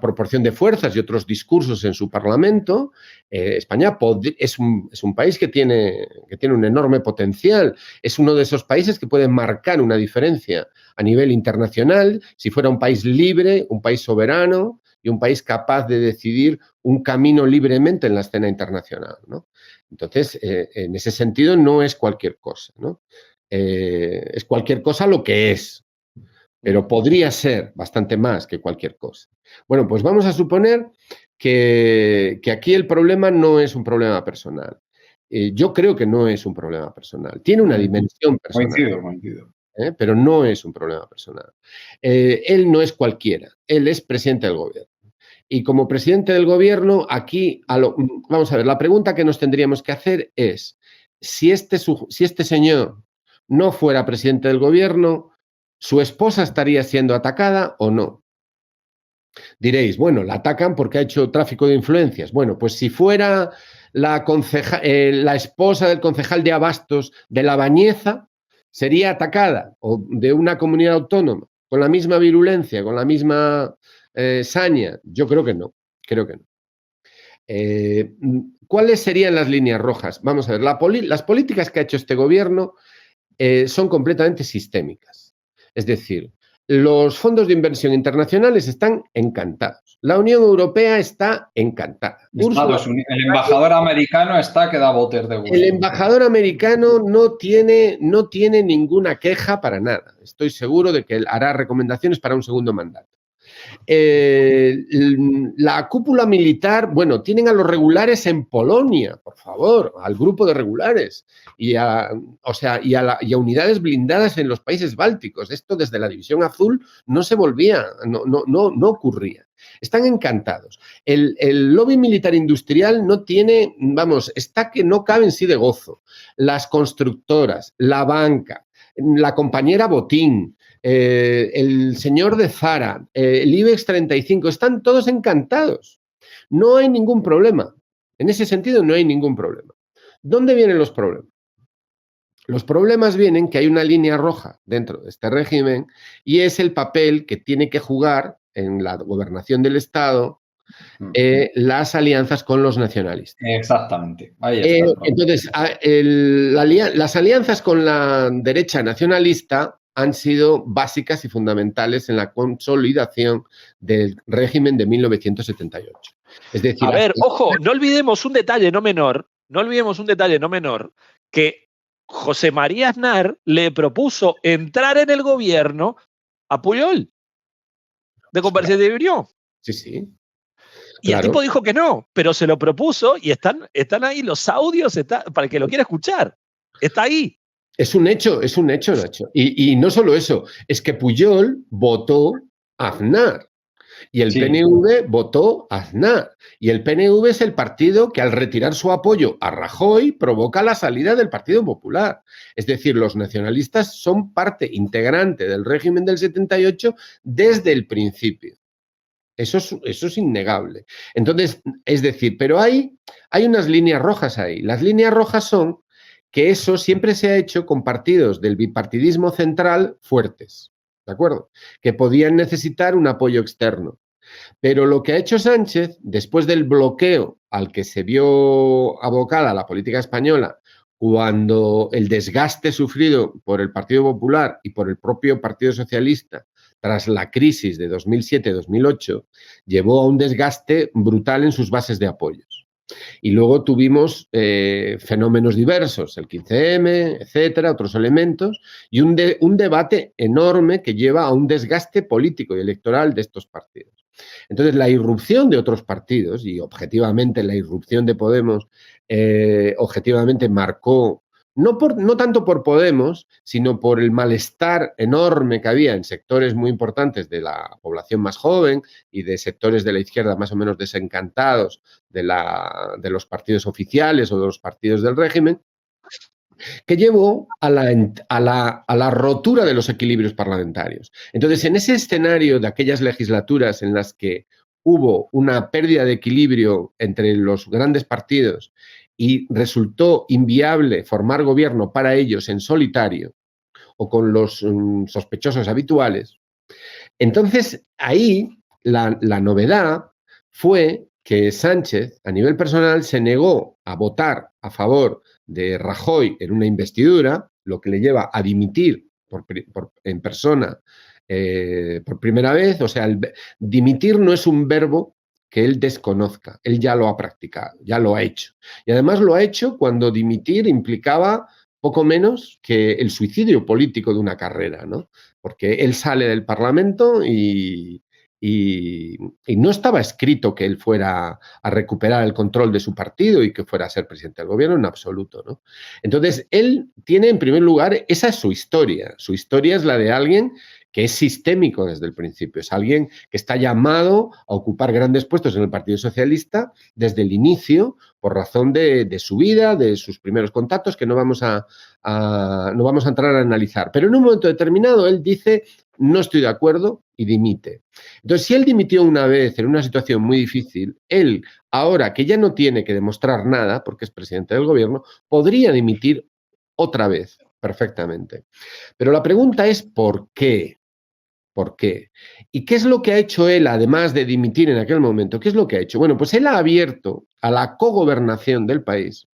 proporción de fuerzas y otros discursos en su parlamento, España es un país que tiene un enorme potencial. Es uno de esos países que pueden marcar una diferencia a nivel internacional si fuera un país libre, un país soberano y un país capaz de decidir un camino libremente en la escena internacional, ¿no? Entonces, en ese sentido, no es cualquier cosa, ¿no? Es cualquier cosa lo que es, pero podría ser bastante más que cualquier cosa. Bueno, pues vamos a suponer que aquí el problema no es un problema personal. Yo creo que no es un problema personal. Tiene una dimensión personal. Coincido. Pero no es un problema personal. Él no es cualquiera. Él es presidente del gobierno. Y como presidente del gobierno, aquí, vamos a ver, la pregunta que nos tendríamos que hacer es, si este señor no fuera presidente del gobierno, ¿Su esposa estaría siendo atacada o no? Diréis, bueno, la atacan porque ha hecho tráfico de influencias. Bueno, pues si fuera la esposa del concejal de Abastos de La Bañeza, ¿sería atacada? ¿O de una comunidad autónoma? ¿Con la misma virulencia, con la misma saña? Yo creo que no, ¿cuáles serían las líneas rojas? Vamos a ver, las políticas que ha hecho este gobierno son completamente sistémicas. Es decir, los fondos de inversión internacionales están encantados. La Unión Europea está encantada. El embajador americano está que da botes de gusto. El embajador americano no tiene ninguna queja para nada. Estoy seguro de que él hará recomendaciones para un segundo mandato. La cúpula militar, bueno, tienen a los regulares en Polonia, por favor, al grupo de regulares y a unidades blindadas en los países bálticos. Esto desde la División Azul no se volvía, no ocurría. Están encantados. El lobby militar industrial no tiene, está que no cabe en sí de gozo. Las constructoras, la banca, la compañera Botín, el señor de Zara, el IBEX 35, están todos encantados. No hay ningún problema. En ese sentido no hay ningún problema. ¿Dónde vienen los problemas? Los problemas vienen que hay una línea roja dentro de este régimen y es el papel que tiene que jugar en la gobernación del Estado las alianzas con los nacionalistas. Exactamente. Ahí está entonces, las alianzas con la derecha nacionalista han sido básicas y fundamentales en la consolidación del régimen de 1978. Es decir, a ver, ojo, no olvidemos un detalle no menor, que José María Aznar le propuso entrar en el gobierno a Pujol, de Convergencia y Unió. Sí, sí. Y claro, el tipo dijo que no, pero se lo propuso y están ahí los audios, para el que lo quiera escuchar. Está ahí. Es un hecho, Nacho. Y no solo eso, es que Pujol votó a Aznar y el PNV votó a Aznar. Y el PNV es el partido que al retirar su apoyo a Rajoy provoca la salida del Partido Popular. Es decir, los nacionalistas son parte integrante del régimen del 78 desde el principio. Eso es innegable. Entonces, es decir, pero hay unas líneas rojas ahí. Las líneas rojas son que eso siempre se ha hecho con partidos del bipartidismo central fuertes, ¿de acuerdo? Que podían necesitar un apoyo externo. Pero lo que ha hecho Sánchez, después del bloqueo al que se vio abocada la política española, cuando el desgaste sufrido por el Partido Popular y por el propio Partido Socialista tras la crisis de 2007-2008, llevó a un desgaste brutal en sus bases de apoyos. Y luego tuvimos fenómenos diversos, el 15M, etcétera, otros elementos, y un debate enorme que lleva a un desgaste político y electoral de estos partidos. Entonces, la irrupción de otros partidos, y objetivamente la irrupción de Podemos, objetivamente marcó, no tanto por Podemos, sino por el malestar enorme que había en sectores muy importantes de la población más joven y de sectores de la izquierda más o menos desencantados de los partidos oficiales o de los partidos del régimen, que llevó a la rotura de los equilibrios parlamentarios. Entonces, en ese escenario de aquellas legislaturas en las que hubo una pérdida de equilibrio entre los grandes partidos y resultó inviable formar gobierno para ellos en solitario o con los sospechosos habituales, entonces ahí la novedad fue que Sánchez, a nivel personal, se negó a votar a favor de Rajoy en una investidura, lo que le lleva a dimitir en persona por primera vez. O sea, dimitir no es un verbo que él desconozca, él ya lo ha practicado, ya lo ha hecho. Y además lo ha hecho cuando dimitir implicaba poco menos que el suicidio político de una carrera, ¿no? Porque él sale del Parlamento y no estaba escrito que él fuera a recuperar el control de su partido y que fuera a ser presidente del gobierno en absoluto, ¿no? Entonces, él tiene, en primer lugar, esa es su historia. Su historia es la de alguien que es sistémico desde el principio. Es alguien que está llamado a ocupar grandes puestos en el Partido Socialista desde el inicio por razón de su vida, de sus primeros contactos, que no vamos a entrar a analizar. Pero en un momento determinado él dice, no estoy de acuerdo, y dimite. Entonces, si él dimitió una vez en una situación muy difícil, él, ahora que ya no tiene que demostrar nada, porque es presidente del gobierno, podría dimitir otra vez perfectamente. Pero la pregunta es ¿por qué? ¿Por qué? ¿Y qué es lo que ha hecho él, además de dimitir en aquel momento? ¿Qué es lo que ha hecho? Bueno, pues él ha abierto a la cogobernación del país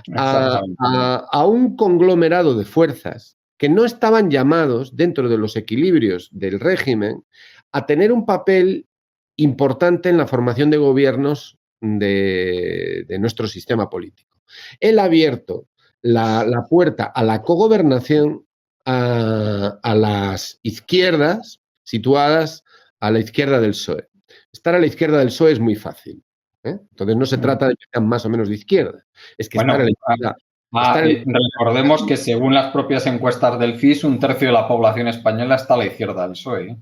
Exactamente. a un conglomerado de fuerzas que no estaban llamados, dentro de los equilibrios del régimen, a tener un papel importante en la formación de gobiernos de nuestro sistema político. Él ha abierto la puerta a la cogobernación a las izquierdas situadas a la izquierda del PSOE. Estar a la izquierda del PSOE es muy fácil. Entonces no se trata de que sean más o menos de izquierda, es que Bueno, estar a la izquierda. recordemos que según las propias encuestas del FIS, un tercio de la población española está a la izquierda del PSOE.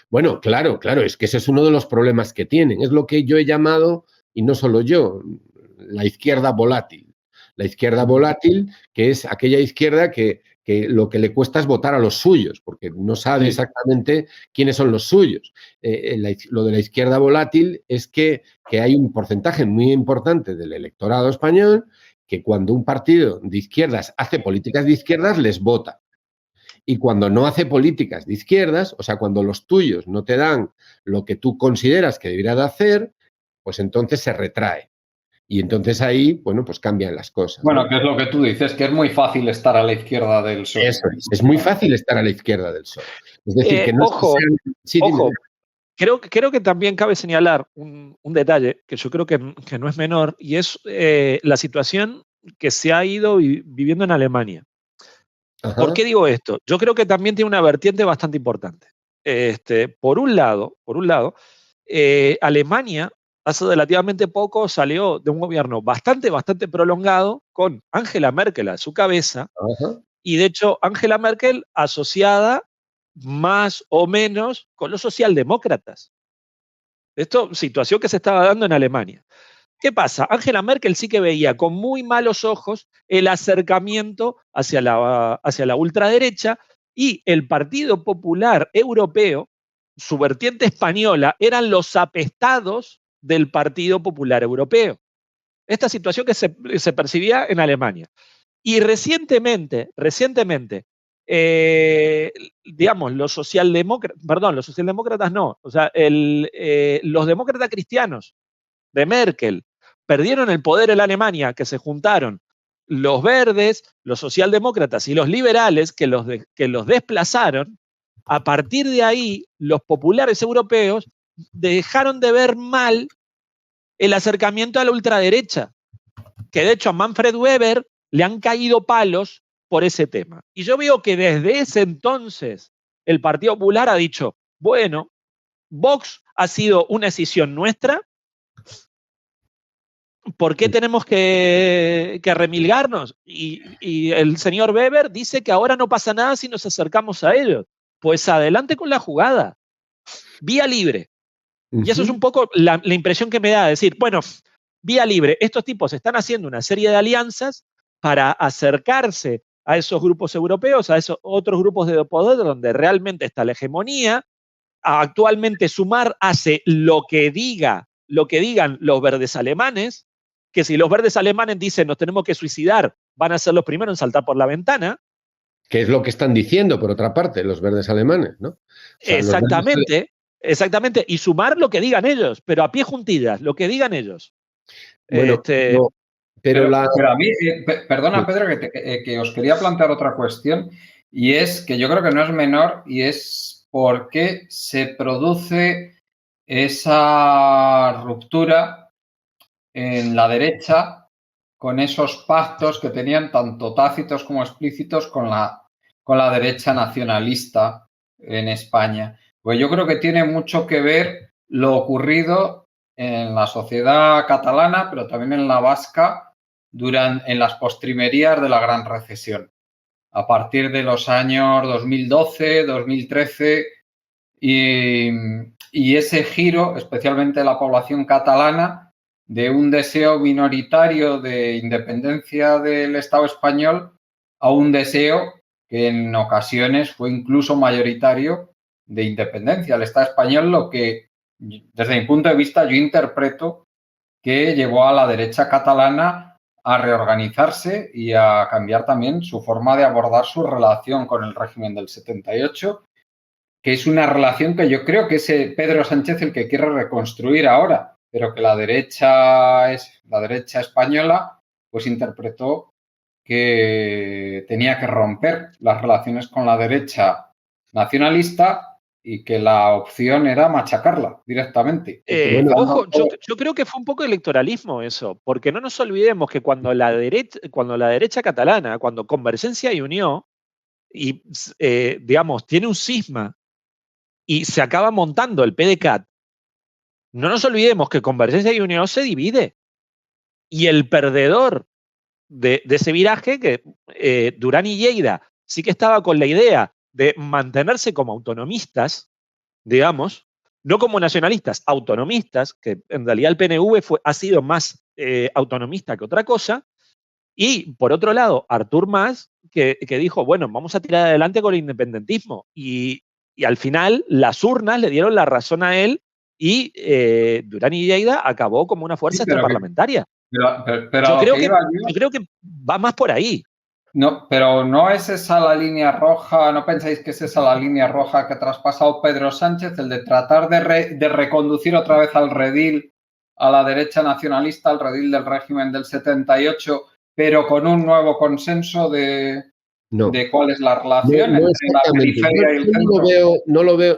Bueno, claro, es que ese es uno de los problemas que tienen. Es lo que yo he llamado, y no solo yo, la izquierda volátil. La izquierda volátil, que es aquella izquierda que lo que le cuesta es votar a los suyos, porque no sabe exactamente quiénes son los suyos. Lo de la izquierda volátil es que hay un porcentaje muy importante del electorado español que cuando un partido de izquierdas hace políticas de izquierdas, les vota. Y cuando no hace políticas de izquierdas, o sea, cuando los tuyos no te dan lo que tú consideras que debería de hacer, pues entonces se retrae. Y entonces ahí, bueno, pues cambian las cosas. Bueno, que es lo que tú dices, que es muy fácil estar a la izquierda del PSOE. Eso es muy fácil estar a la izquierda del PSOE. Es decir, que no ojo, sí, ojo. Creo que también cabe señalar un detalle que yo creo que no es menor, y es la situación que se ha ido viviendo en Alemania. Ajá. ¿Por qué digo esto? Yo creo que también tiene una vertiente bastante importante. Por un lado, Alemania hace relativamente poco salió de un gobierno bastante prolongado con Angela Merkel a su cabeza. Ajá. Y de hecho Angela Merkel asociada más o menos con los socialdemócratas. Esto, situación que se estaba dando en Alemania. ¿Qué pasa? Angela Merkel sí que veía con muy malos ojos el acercamiento hacia la ultraderecha, y el Partido Popular Europeo, su vertiente española, eran los apestados del Partido Popular Europeo. Esta situación que se percibía en Alemania. Y recientemente, digamos, los socialdemócratas no, o sea, los demócratas cristianos de Merkel perdieron el poder en la Alemania, que se juntaron los verdes, los socialdemócratas y los liberales que los desplazaron. A partir de ahí, los populares europeos dejaron de ver mal el acercamiento a la ultraderecha, que de hecho a Manfred Weber le han caído palos por ese tema. Y yo veo que desde ese entonces el Partido Popular ha dicho, bueno, Vox ha sido una decisión nuestra, ¿por qué tenemos que remilgarnos? Y el señor Weber dice que ahora no pasa nada si nos acercamos a ellos. Pues adelante con la jugada. Vía libre. Y eso es un poco la impresión que me da, decir, bueno, vía libre, estos tipos están haciendo una serie de alianzas para acercarse a esos grupos europeos, a esos otros grupos de poder donde realmente está la hegemonía. Actualmente Sumar hace lo que digan los verdes alemanes, que si los verdes alemanes dicen nos tenemos que suicidar, van a ser los primeros en saltar por la ventana. Que es lo que están diciendo, por otra parte, los verdes alemanes, ¿no? O sea, exactamente. Y Sumar lo que digan ellos, pero a pie juntillas, lo que digan ellos. Bueno, pero a mí, perdona, Pedro, que os quería plantear otra cuestión, y es que yo creo que no es menor, y es por qué se produce esa ruptura en la derecha con esos pactos que tenían tanto tácitos como explícitos con la derecha nacionalista en España. Pues yo creo que tiene mucho que ver lo ocurrido en la sociedad catalana, pero también en la vasca, en las postrimerías de la Gran Recesión. A partir de los años 2012, 2013, y ese giro, especialmente de la población catalana, de un deseo minoritario de independencia del Estado español a un deseo que en ocasiones fue incluso mayoritario de independencia del Estado español, lo que, desde mi punto de vista, yo interpreto que llevó a la derecha catalana a reorganizarse y a cambiar también su forma de abordar su relación con el régimen del 78, que es una relación que yo creo que es Pedro Sánchez el que quiere reconstruir ahora, pero que la derecha española pues interpretó que tenía que romper las relaciones con la derecha nacionalista y que la opción era machacarla directamente. Ojo, yo creo que fue un poco electoralismo eso, porque no nos olvidemos que cuando la derecha catalana, cuando Convergencia y Unió, y digamos, tiene un cisma y se acaba montando el PDeCAT, no nos olvidemos que Convergencia y Unió se divide. Y el perdedor de ese viraje, que Duran y Lleida sí que estaba con la idea de mantenerse como autonomistas, digamos, no como nacionalistas, autonomistas, que en realidad el PNV ha sido más autonomista que otra cosa. Y por otro lado, Artur Mas, que dijo, bueno, vamos a tirar adelante con el independentismo. Y al final las urnas le dieron la razón a él y Duran y Lleida acabó como una fuerza extraparlamentaria. Yo creo que va más por ahí. No, pero no es esa la línea roja, ¿no pensáis que es esa la línea roja que ha traspasado Pedro Sánchez, el de tratar de reconducir otra vez al redil a la derecha nacionalista, al redil del régimen del 78, pero con un nuevo consenso de cuál es la relación entre la periferia y el centro?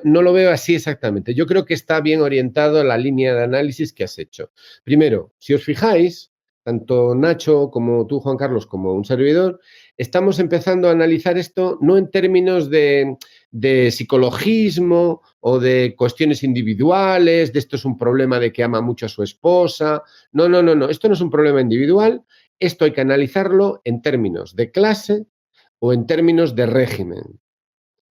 No lo veo así exactamente. Yo creo que está bien orientado la línea de análisis que has hecho. Primero, si os fijáis, tanto Nacho como tú, Juan Carlos, como un servidor, estamos empezando a analizar esto no en términos de psicologismo o de cuestiones individuales, de esto es un problema de que ama mucho a su esposa. No. Esto no es un problema individual. Esto hay que analizarlo en términos de clase o en términos de régimen,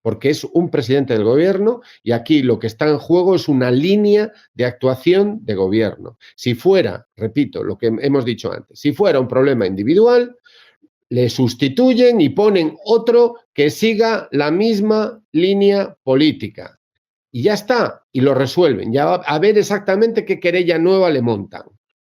porque es un presidente del gobierno y aquí lo que está en juego es una línea de actuación de gobierno. Si fuera, repito, lo que hemos dicho antes, si fuera un problema individual, le sustituyen y ponen otro que siga la misma línea política. Y ya está, y lo resuelven. Ya a ver exactamente qué querella nueva le montan,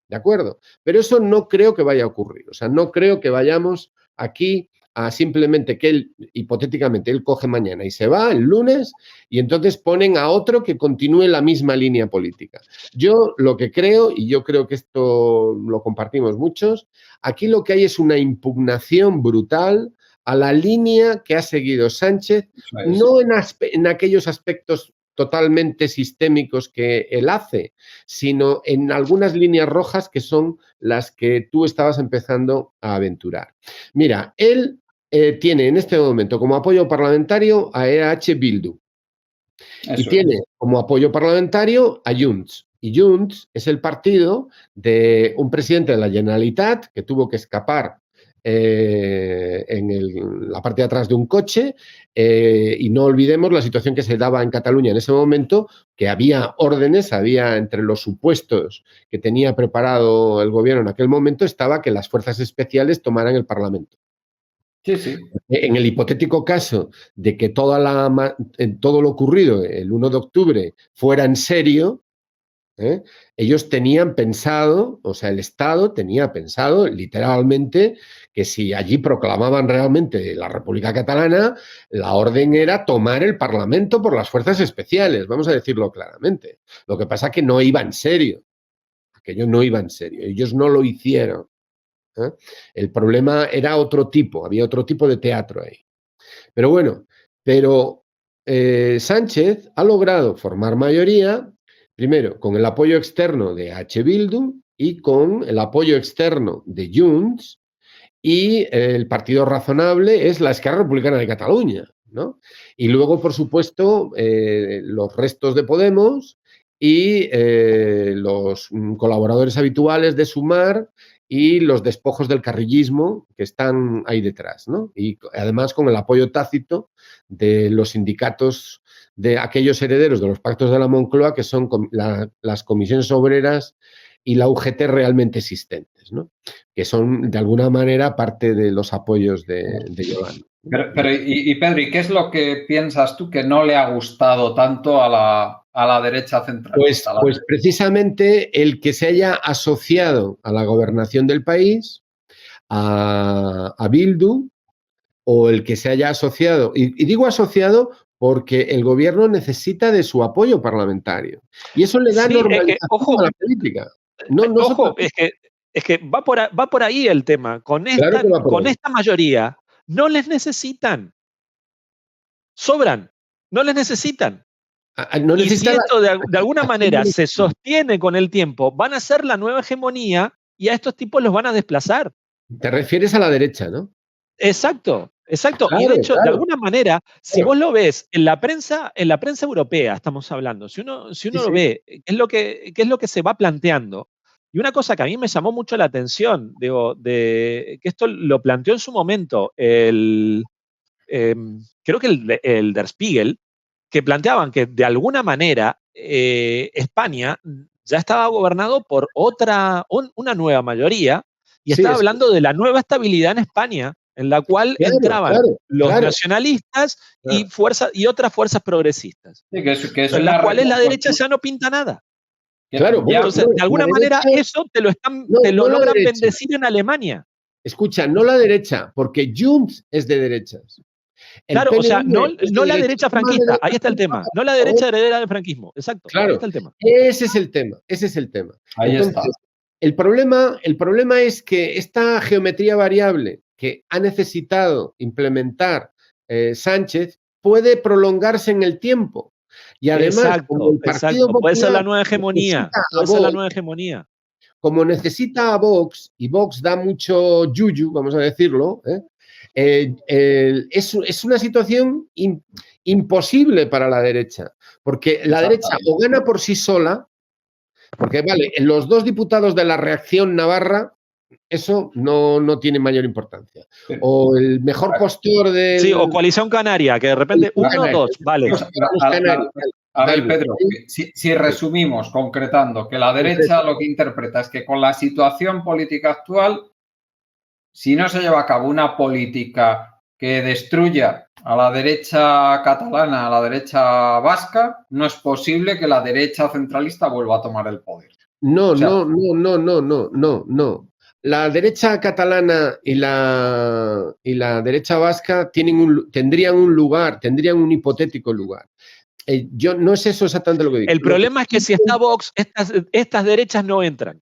¿de acuerdo? Pero eso no creo que vaya a ocurrir. O sea, no creo que vayamos aquí a simplemente que él, hipotéticamente, él coge mañana y se va el lunes y entonces ponen a otro que continúe la misma línea política. Yo lo que creo, y yo creo que esto lo compartimos muchos, aquí lo que hay es una impugnación brutal a la línea que ha seguido Sánchez, no en aquellos aspectos totalmente sistémicos que él hace, sino en algunas líneas rojas que son las que tú estabas empezando a aventurar. Mira, él tiene en este momento como apoyo parlamentario a EH Bildu y tiene como apoyo parlamentario a Junts. Y Junts es el partido de un presidente de la Generalitat que tuvo que escapar en la parte de atrás de un coche y no olvidemos la situación que se daba en Cataluña en ese momento, que había órdenes, había entre los supuestos que tenía preparado el gobierno en aquel momento, estaba que las fuerzas especiales tomaran el Parlamento. Sí, sí. En el hipotético caso de que todo lo ocurrido el 1 de octubre fuera en serio, ellos tenían pensado, o sea, el Estado tenía pensado literalmente que si allí proclamaban realmente la República Catalana, la orden era tomar el Parlamento por las fuerzas especiales, vamos a decirlo claramente. Lo que pasa es que no iba en serio, aquello no iba en serio, ellos no lo hicieron. El problema era otro tipo, había otro tipo de teatro ahí. Pero bueno, Sánchez ha logrado formar mayoría, primero con el apoyo externo de H. Bildu y con el apoyo externo de Junts, y el partido razonable es la Esquerra Republicana de Cataluña, ¿no? Y luego, por supuesto, los restos de Podemos y los colaboradores habituales de Sumar y los despojos del carrillismo que están ahí detrás, ¿no? Y además con el apoyo tácito de los sindicatos de aquellos herederos de los pactos de la Moncloa, que son las comisiones obreras y la UGT realmente existentes, ¿no? Que son de alguna manera parte de los apoyos de Yolanda. Pero y Pedro, ¿y qué es lo que piensas tú que no le ha gustado tanto a la derecha centralista? Pues precisamente el que se haya asociado a la gobernación del país, a Bildu, o el que se haya asociado, y digo asociado porque el gobierno necesita de su apoyo parlamentario. Y eso le da normalización a la política. Ojo, es que va por ahí el tema. Con esta mayoría no les necesitan. Sobran. No les necesitan. No y si esto de alguna manera se sostiene con el tiempo, van a ser la nueva hegemonía y a estos tipos los van a desplazar. Te refieres a la derecha, ¿no? Exacto. Claro, y de hecho, claro. de alguna manera, si vos lo ves en la prensa europea, estamos hablando, si uno lo ve, qué es lo que se va planteando. Y una cosa que a mí me llamó mucho la atención, digo, que esto lo planteó en su momento creo que el Der Spiegel, que planteaban que de alguna manera España ya estaba gobernado por una nueva mayoría y estaba hablando de la nueva estabilidad en España, en la cual entraban los nacionalistas y otras fuerzas progresistas, sí, que es en las cuales la derecha ya no pinta nada. Claro, entonces, de alguna manera, eso te lo logran bendecir en Alemania. Escucha, no la derecha, porque Junts es de derechas. Claro, o sea, no la derecha franquista, ahí está el tema. No la derecha heredera del franquismo, exacto. Claro, ahí está el tema. Ese es el tema. Ahí está. El problema es que esta geometría variable que ha necesitado implementar Sánchez puede prolongarse en el tiempo. Y además, como el Partido Popular puede ser la nueva hegemonía. Como necesita a Vox, y Vox da mucho yuyu, vamos a decirlo, es una situación imposible para la derecha, porque la derecha o gana por sí sola, porque vale, los 2 diputados de la Reacción Navarra, eso no tiene mayor importancia. O el mejor postor de... Sí, o Coalición Canaria, que de repente 1 o 2, vale. A ver, Pedro, si resumimos, concretando, que la derecha lo que interpreta es que con la situación política actual, si no se lleva a cabo una política que destruya a la derecha catalana, a la derecha vasca, no es posible que la derecha centralista vuelva a tomar el poder. No. La derecha catalana y la derecha vasca tendrían un hipotético lugar. Yo no es eso exactamente lo que digo. El problema es que si está Vox, estas derechas no entran.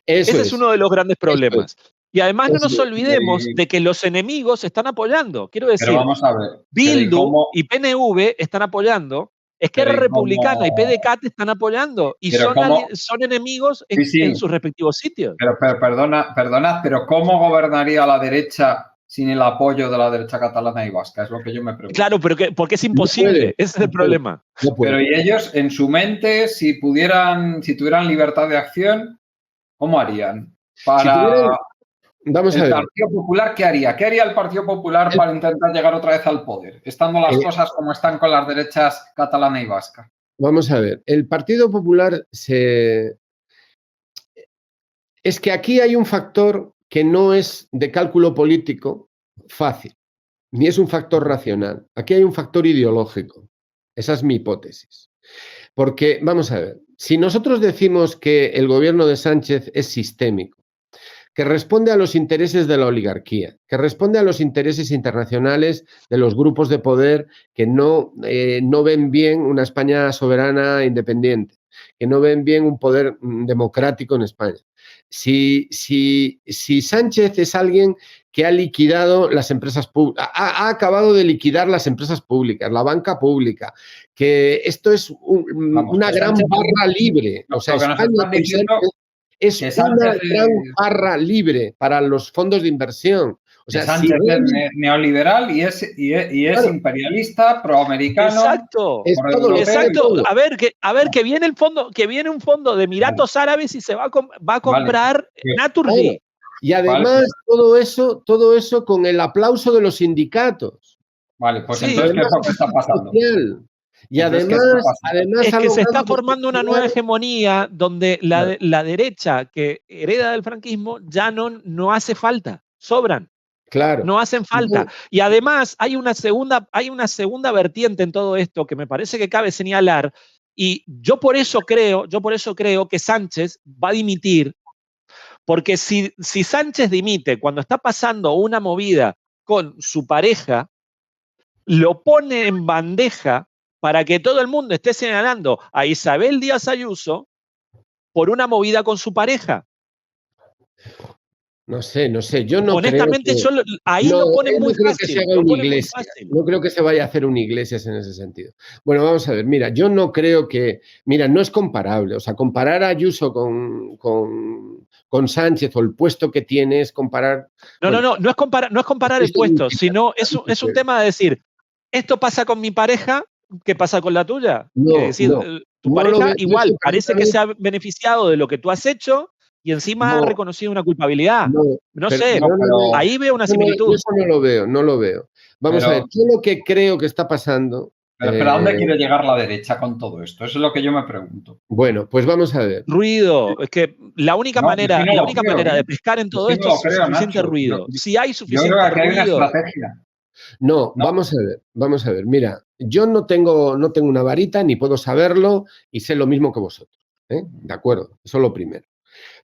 Ese es uno de los grandes problemas. Y además no nos olvidemos de que los enemigos están apoyando. Quiero decir, vamos a ver, Bildu y PNV están apoyando, Esquerra Republicana y PDeCAT están apoyando y son enemigos en sus respectivos sitios. Pero perdonad, pero ¿cómo gobernaría la derecha sin el apoyo de la derecha catalana y vasca? Es lo que yo me pregunto. Claro, pero porque es imposible, ese es el problema. Pero y ellos, en su mente, si tuvieran libertad de acción, ¿cómo harían? Vamos a ver. ¿El Partido Popular qué haría? ¿Qué haría el Partido Popular para intentar llegar otra vez al poder, estando las cosas como están con las derechas catalana y vasca? Vamos a ver. El Partido Popular es que aquí hay un factor que no es de cálculo político fácil, ni es un factor racional. Aquí hay un factor ideológico. Esa es mi hipótesis. Porque, vamos a ver, si nosotros decimos que el gobierno de Sánchez es sistémico, que responde a los intereses de la oligarquía, que responde a los intereses internacionales de los grupos de poder que no ven bien una España soberana e independiente, que no ven bien un poder democrático en España. Si Sánchez es alguien que ha liquidado las empresas públicas, ha acabado de liquidar las empresas públicas, la banca pública, que esto es una gran barra libre. O sea, España es una gran barra libre para los fondos de inversión. O sea, Sánchez es neoliberal y es imperialista, proamericano. Exacto. A ver, que viene un fondo de Emiratos Árabes y se va a comprar Naturgy. Y además todo eso con el aplauso de los sindicatos. Vale, pues entonces, ¿qué es lo que está pasando? Y Entonces, ¿qué además, está pasando? además Es ha que se está logrado formando una nueva hegemonía donde Claro. la derecha que hereda del franquismo ya no hace falta, sobran, Claro. no hacen falta. Entonces, Y además hay una segunda vertiente en todo esto que me parece que cabe señalar, y yo por eso creo que Sánchez va a dimitir, porque si Sánchez dimite cuando está pasando una movida con su pareja, lo pone en bandeja para que todo el mundo esté señalando a Isabel Díaz Ayuso por una movida con su pareja. no sé, yo no creo Honestamente, que... ahí No, lo ponen no muy creo que se fácil, haga lo una ponen muy iglesia. fácil. No creo que se vaya a hacer una iglesia en ese sentido. Bueno, vamos a ver. Mira, yo no creo que... Mira, no es comparable. O sea, comparar a Ayuso con Sánchez o el puesto que tiene es comparar... Bueno, No es comparar el esto es muy puesto, sino es un tema de decir, esto pasa con mi pareja, ¿qué pasa con la tuya? Es No, decir, tu no lo pareja veo. Yo igual, sé parece que perfectamente... se ha beneficiado de lo que tú has hecho y encima ha No, reconocido una culpabilidad. no, No pero sé, No, pero, ahí veo una yo similitud. eso no lo veo, no lo veo. Vamos a ver, pero, yo lo que creo que está pasando... pero ¿a dónde quiere llegar la derecha con todo esto? Eso es lo que yo me pregunto. bueno, pues vamos a ver. Ruido, es que la única No, es que no lo creo, manera ¿eh? de pescar en Es todo que no esto lo es creo, suficiente Nacho. ruido. Si hay Yo creo suficiente que hay una ruido, estrategia, No, ¿no? vamos a ver. Mira, yo no tengo una varita ni puedo saberlo y sé lo mismo que vosotros. ¿Eh? De acuerdo, eso es lo primero.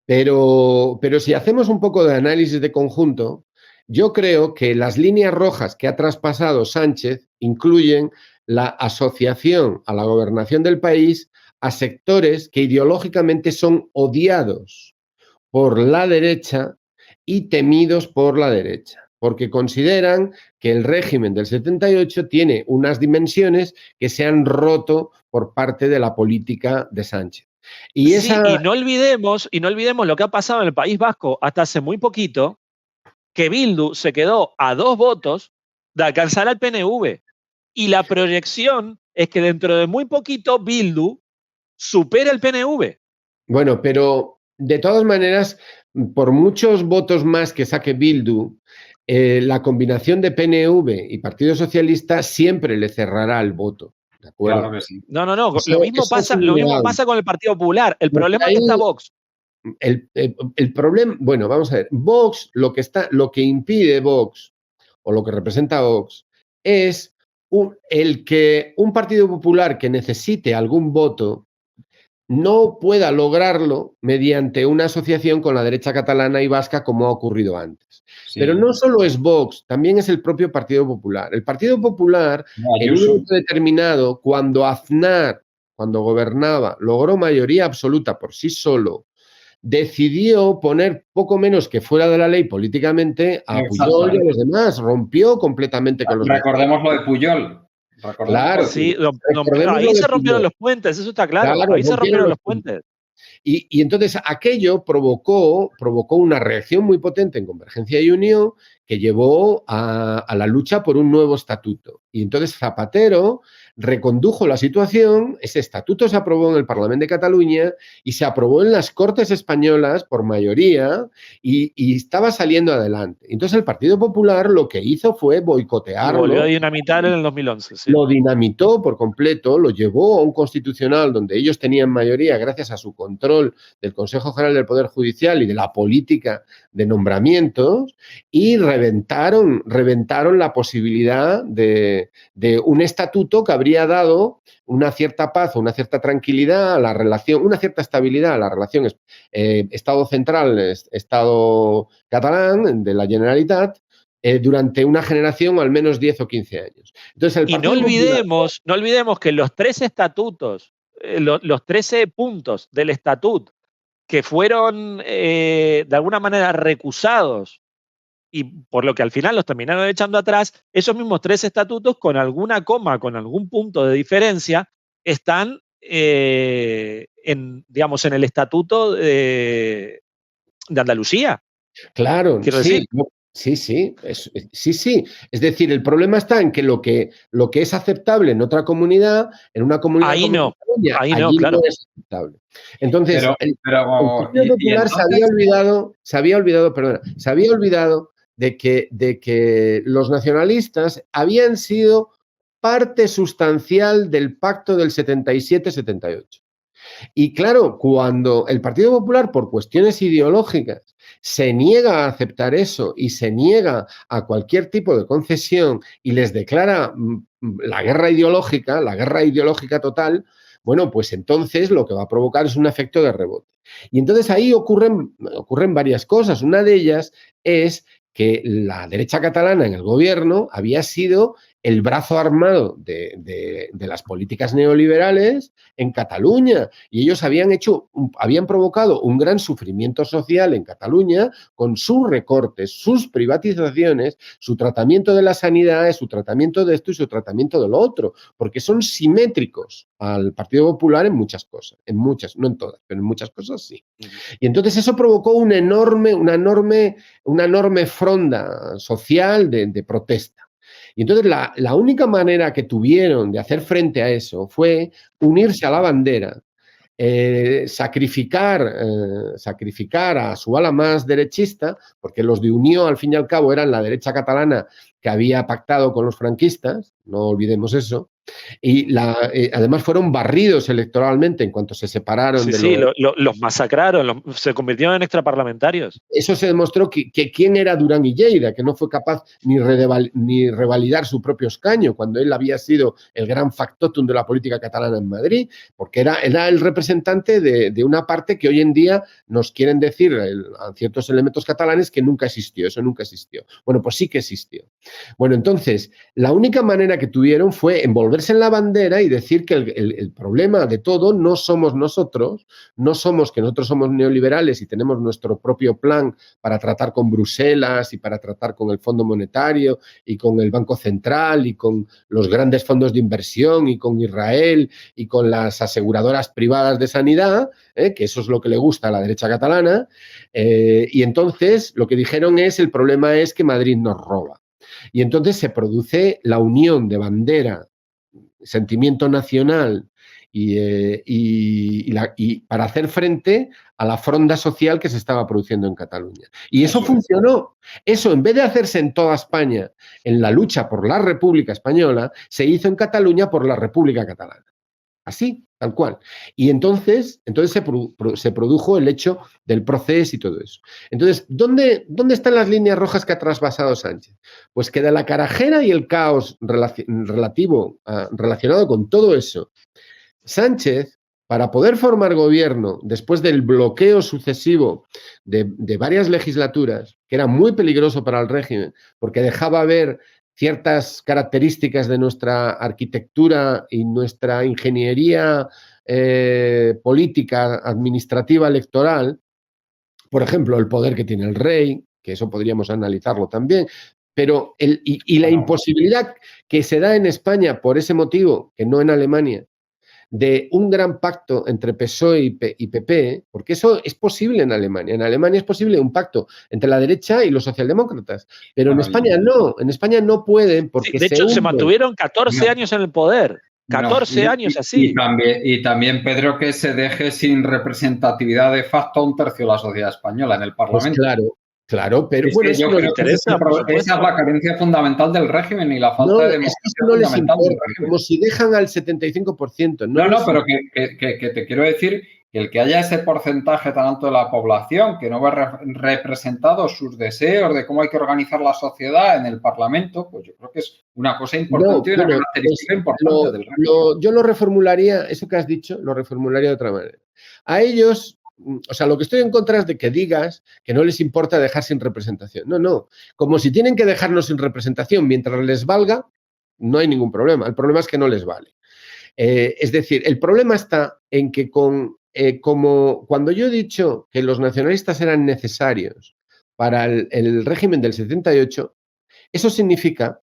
Pero si hacemos un poco de análisis de conjunto, yo creo que las líneas rojas que ha traspasado Sánchez incluyen la asociación a la gobernación del país a sectores que ideológicamente son odiados por la derecha y temidos por la derecha, porque consideran que el régimen del 78 tiene unas dimensiones que se han roto por parte de la política de Sánchez. Y sí, esa... y no olvidemos lo que ha pasado en el País Vasco hasta hace muy poquito, que Bildu se quedó a 2 votos de alcanzar al PNV. Y la proyección es que dentro de muy poquito Bildu supera el PNV. Bueno, pero de todas maneras, por muchos votos más que saque Bildu, la combinación de PNV y Partido Socialista siempre le cerrará el voto. ¿De acuerdo? Claro que sí. No, Eso, lo mismo eso es pasa innegable. con el Partido Popular. El Porque problema es ahí que está Vox. el problema, bueno, vamos a ver, Vox, lo que impide Vox, o lo que representa Vox, es el que un Partido Popular que necesite algún voto no pueda lograrlo mediante una asociación con la derecha catalana y vasca como ha ocurrido antes. Sí. Pero no solo es Vox, también es el propio Partido Popular. El Partido Popular, No, en un momento determinado, cuando Aznar, cuando gobernaba, logró mayoría absoluta por sí solo, decidió poner poco menos que fuera de la ley políticamente a Pujol y a los demás. Rompió completamente con los Recordemos lo de Puyol. Claro, Sí, recordemos ahí lo de se rompieron Pujol. los puentes, eso está claro. Claro, Ahí se rompieron los puentes. puentes. Y entonces aquello provocó una reacción muy potente en Convergencia y Unión que llevó a la lucha por un nuevo estatuto. Y entonces Zapatero recondujo la situación, ese estatuto se aprobó en el Parlamento de Cataluña y se aprobó en las Cortes Españolas por mayoría y estaba saliendo adelante. Entonces el Partido Popular lo que hizo fue boicotearlo. Y volvió a dinamitar en el 2011. Sí. Lo dinamitó por completo, lo llevó a un constitucional donde ellos tenían mayoría gracias a su control del Consejo General del Poder Judicial y de la política de nombramientos y reventaron la posibilidad de un estatuto que habría dado una cierta paz, una cierta tranquilidad a la relación, una cierta estabilidad a la relación Estado central, Estado catalán de la Generalitat, durante una generación o al menos 10 o 15 años. Entonces, y no olvidemos que los 3 estatutos, los 13 puntos del estatut que fueron de alguna manera recusados y por lo que al final los terminaron echando atrás, esos mismos 3 estatutos con alguna coma, con algún punto de diferencia, están digamos, en el estatuto de Andalucía. Claro, Quiero sí, decir. sí. Es decir, el problema está en que lo que es aceptable en otra comunidad, en una comunidad Ahí como no, Cataluña, ahí no, allí claro. no es aceptable. Entonces, el Partido Popular entonces... se había olvidado de que los nacionalistas habían sido parte sustancial del pacto del 77-78. Y claro, cuando el Partido Popular, por cuestiones ideológicas, se niega a aceptar eso y se niega a cualquier tipo de concesión y les declara la guerra ideológica total, bueno, pues entonces lo que va a provocar es un efecto de rebote. Y entonces ahí ocurren varias cosas. Una de ellas es que la derecha catalana en el gobierno había sido el brazo armado de las políticas neoliberales en Cataluña, y ellos habían provocado un gran sufrimiento social en Cataluña con sus recortes, sus privatizaciones, su tratamiento de la sanidad, su tratamiento de esto y su tratamiento de lo otro, porque son simétricos al Partido Popular en muchas cosas, no en todas, pero en muchas cosas sí. Y entonces eso provocó una enorme fronda social de protesta. Y entonces la única manera que tuvieron de hacer frente a eso fue unirse a la bandera, sacrificar a su ala más derechista, porque los de Unió, al fin y al cabo, eran la derecha catalana que había pactado con los franquistas, no olvidemos eso, y además fueron barridos electoralmente en cuanto se separaron los masacraron, se convirtieron en extraparlamentarios. Eso se demostró que quién era Durán y Lleida, que no fue capaz ni revalidar su propio escaño cuando él había sido el gran factotum de la política catalana en Madrid, porque era el representante de una parte que hoy en día nos quieren decir a ciertos elementos catalanes que nunca existió. Eso nunca existió. Bueno, pues sí que existió. Bueno, entonces, la única manera que tuvieron fue envolverse en la bandera y decir que el problema de todo no somos nosotros, no somos que nosotros somos neoliberales y tenemos nuestro propio plan para tratar con Bruselas y para tratar con el Fondo Monetario y con el Banco Central y con los grandes fondos de inversión y con Israel y con las aseguradoras privadas de sanidad, que eso es lo que le gusta a la derecha catalana, y entonces lo que dijeron es el problema es que Madrid nos roba. Y entonces se produce la unión de bandera, sentimiento nacional y para hacer frente a la fronda social que se estaba produciendo en Cataluña. Y eso funcionó. Eso, en vez de hacerse en toda España en la lucha por la República Española, se hizo en Cataluña por la República Catalana. Así, tal cual. Y entonces se produjo el hecho del proceso y todo eso. Entonces, ¿dónde están las líneas rojas que ha trasvasado Sánchez? Pues que de la carajera y el caos relacionado con todo eso, Sánchez, para poder formar gobierno después del bloqueo sucesivo de varias legislaturas, que era muy peligroso para el régimen, porque dejaba ver ciertas características de nuestra arquitectura y nuestra ingeniería política, administrativa, electoral, por ejemplo, el poder que tiene el rey, que eso podríamos analizarlo también, pero la imposibilidad que se da en España por ese motivo, que no en Alemania, de un gran pacto entre PSOE y PP, porque eso es posible en Alemania. En Alemania es posible un pacto entre la derecha y los socialdemócratas, pero en España no. En España no pueden porque de hecho, se mantuvieron 14 años en el poder. 14 años así. Y también, Pedro, que se deje sin representatividad de facto a un tercio de la sociedad española en el Parlamento. Pues claro, pero bueno, yo creo que esa es la carencia fundamental del régimen y la falta de democracia fundamental del régimen. Como si dejan al 75%. No, pero que te quiero decir que el que haya ese porcentaje tan alto de la población que no ve representados sus deseos de cómo hay que organizar la sociedad en el Parlamento, pues yo creo que es una cosa importante y una característica importante del régimen. Yo lo reformularía, eso que has dicho, lo reformularía de otra manera. A ellos... O sea, lo que estoy en contra es de que digas que no les importa dejar sin representación. No. Como si tienen que dejarnos sin representación mientras les valga, no hay ningún problema. El problema es que no les vale. Es decir, el problema está en que como cuando yo he dicho que los nacionalistas eran necesarios para el régimen del 78, eso significa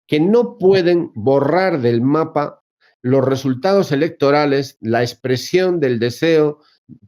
que no pueden borrar del mapa los resultados electorales, la expresión del deseo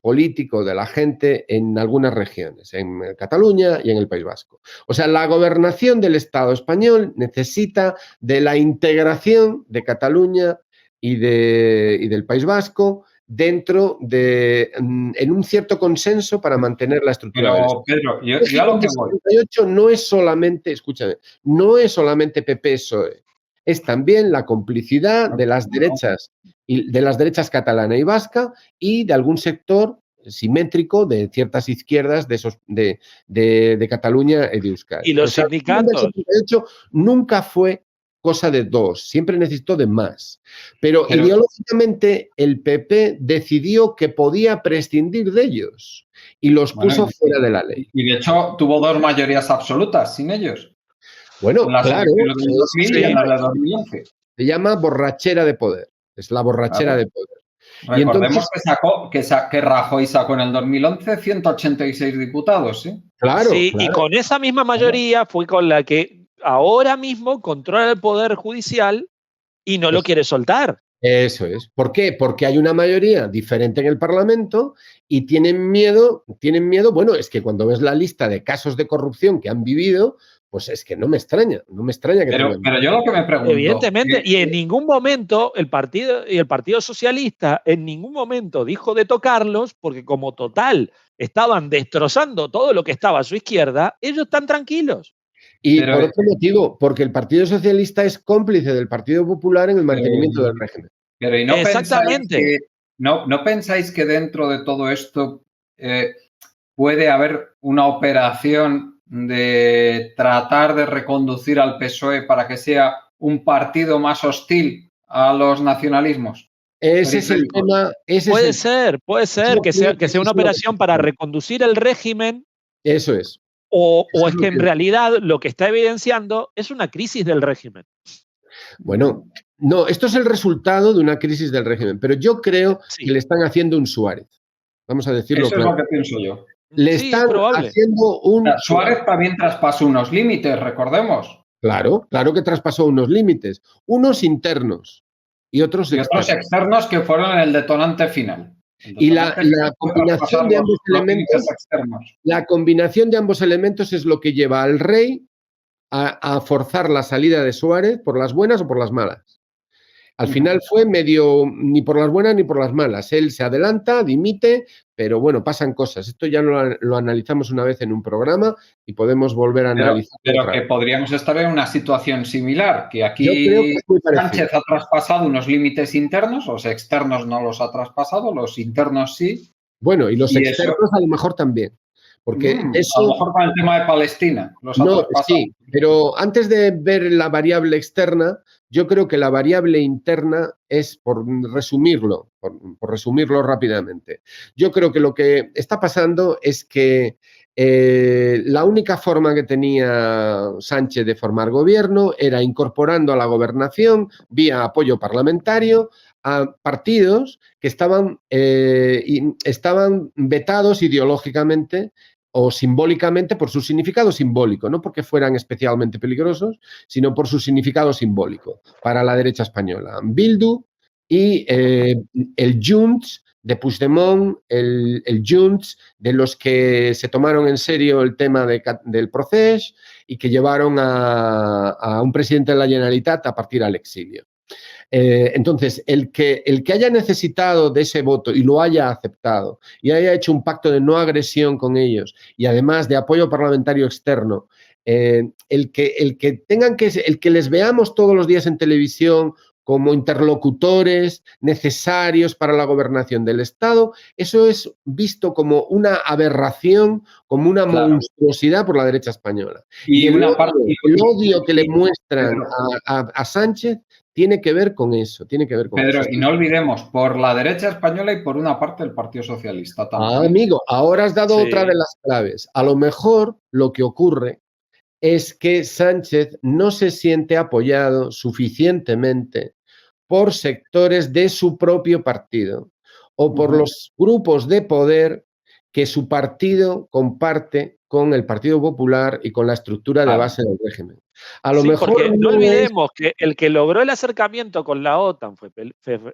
político de la gente en algunas regiones, en Cataluña y en el País Vasco. O sea, la gobernación del Estado español necesita de la integración de Cataluña y del País Vasco dentro en un cierto consenso para mantener la estructura del Estado. Pedro, yo a lo que voy. El 78 no es solamente, escúchame, no es solamente PP-PSOE. es también la complicidad de las derechas catalana y vasca y de algún sector simétrico de ciertas izquierdas de Cataluña y de Euskadi. Y los sindicatos. El 78 nunca fue cosa de dos, siempre necesitó de más. Pero ideológicamente el PP decidió que podía prescindir de ellos y los puso fuera de la ley. Y de hecho tuvo 2 mayorías absolutas sin ellos. Bueno, claro. Y en la de 2011. Se llama borrachera de poder. Es la borrachera de poder. Recordemos que Rajoy sacó en el 2011 186 diputados, ¿sí? Claro, sí, claro. Y con esa misma mayoría fue con la que ahora mismo controla el Poder Judicial y no lo quiere soltar. Eso es. ¿Por qué? Porque hay una mayoría diferente en el Parlamento y tienen miedo, bueno, es que cuando ves la lista de casos de corrupción que han vivido, pues es que no me extraña que pero yo lo que me pregunto... Evidentemente, y en ningún momento el Partido Socialista en ningún momento dijo de tocarlos, porque como total estaban destrozando todo lo que estaba a su izquierda, ellos están tranquilos. Y por otro motivo, porque el Partido Socialista es cómplice del Partido Popular en el mantenimiento del régimen. Pero ¿y no exactamente. ¿No pensáis que dentro de todo esto puede haber una operación de tratar de reconducir al PSOE para que sea un partido más hostil a los nacionalismos? Ese es el tema. Puede ser que sea una operación para reconducir el régimen. Eso es. O es que en realidad lo que está evidenciando es una crisis del régimen. Bueno, no, esto es el resultado de una crisis del régimen, pero yo creo que le están haciendo un Suárez. Vamos a decirlo claro. Eso es lo que pienso yo. Le están haciendo un... Suárez también traspasó unos límites, recordemos. Claro que traspasó unos límites. Unos internos y otros externos que fueron el detonante final. Y la combinación de ambos elementos, la combinación de ambos elementos es lo que lleva al rey a forzar la salida de Suárez por las buenas o por las malas. Al final fue medio ni por las buenas ni por las malas. Él se adelanta, dimite, pero bueno, pasan cosas. Esto ya lo analizamos una vez en un programa y podemos volver a analizar. Pero que podríamos estar en una situación similar, que aquí Sánchez ha traspasado unos límites internos, los externos no los ha traspasado, los internos sí. Bueno, y los externos a lo mejor también. Porque eso, a lo mejor con el tema de Palestina. Sí, pero antes de ver la variable externa, yo creo que la variable interna es, por resumirlo rápidamente, yo creo que lo que está pasando es que la única forma que tenía Sánchez de formar gobierno era incorporando a la gobernación, vía apoyo parlamentario, a partidos que estaban vetados ideológicamente o simbólicamente por su significado simbólico, no porque fueran especialmente peligrosos, sino por su significado simbólico para la derecha española. Bildu y el Junts de Puigdemont, el Junts de los que se tomaron en serio el tema del procés y que llevaron a un presidente de la Generalitat a partir al exilio. Entonces, el que haya necesitado de ese voto y lo haya aceptado y haya hecho un pacto de no agresión con ellos y además de apoyo parlamentario externo, el que les veamos todos los días en televisión como interlocutores necesarios para la gobernación del Estado, eso es visto como una aberración, como una monstruosidad por la derecha española. Y el odio que le muestran a Sánchez tiene que ver con eso, Pedro, y no olvidemos, por la derecha española y por una parte el Partido Socialista también. Amigo, ahora has dado otra de las claves. A lo mejor lo que ocurre es que Sánchez no se siente apoyado suficientemente por sectores de su propio partido o por los grupos de poder que su partido comparte con el Partido Popular y con la estructura de base del régimen. A lo mejor no olvidemos que el que logró el acercamiento con la OTAN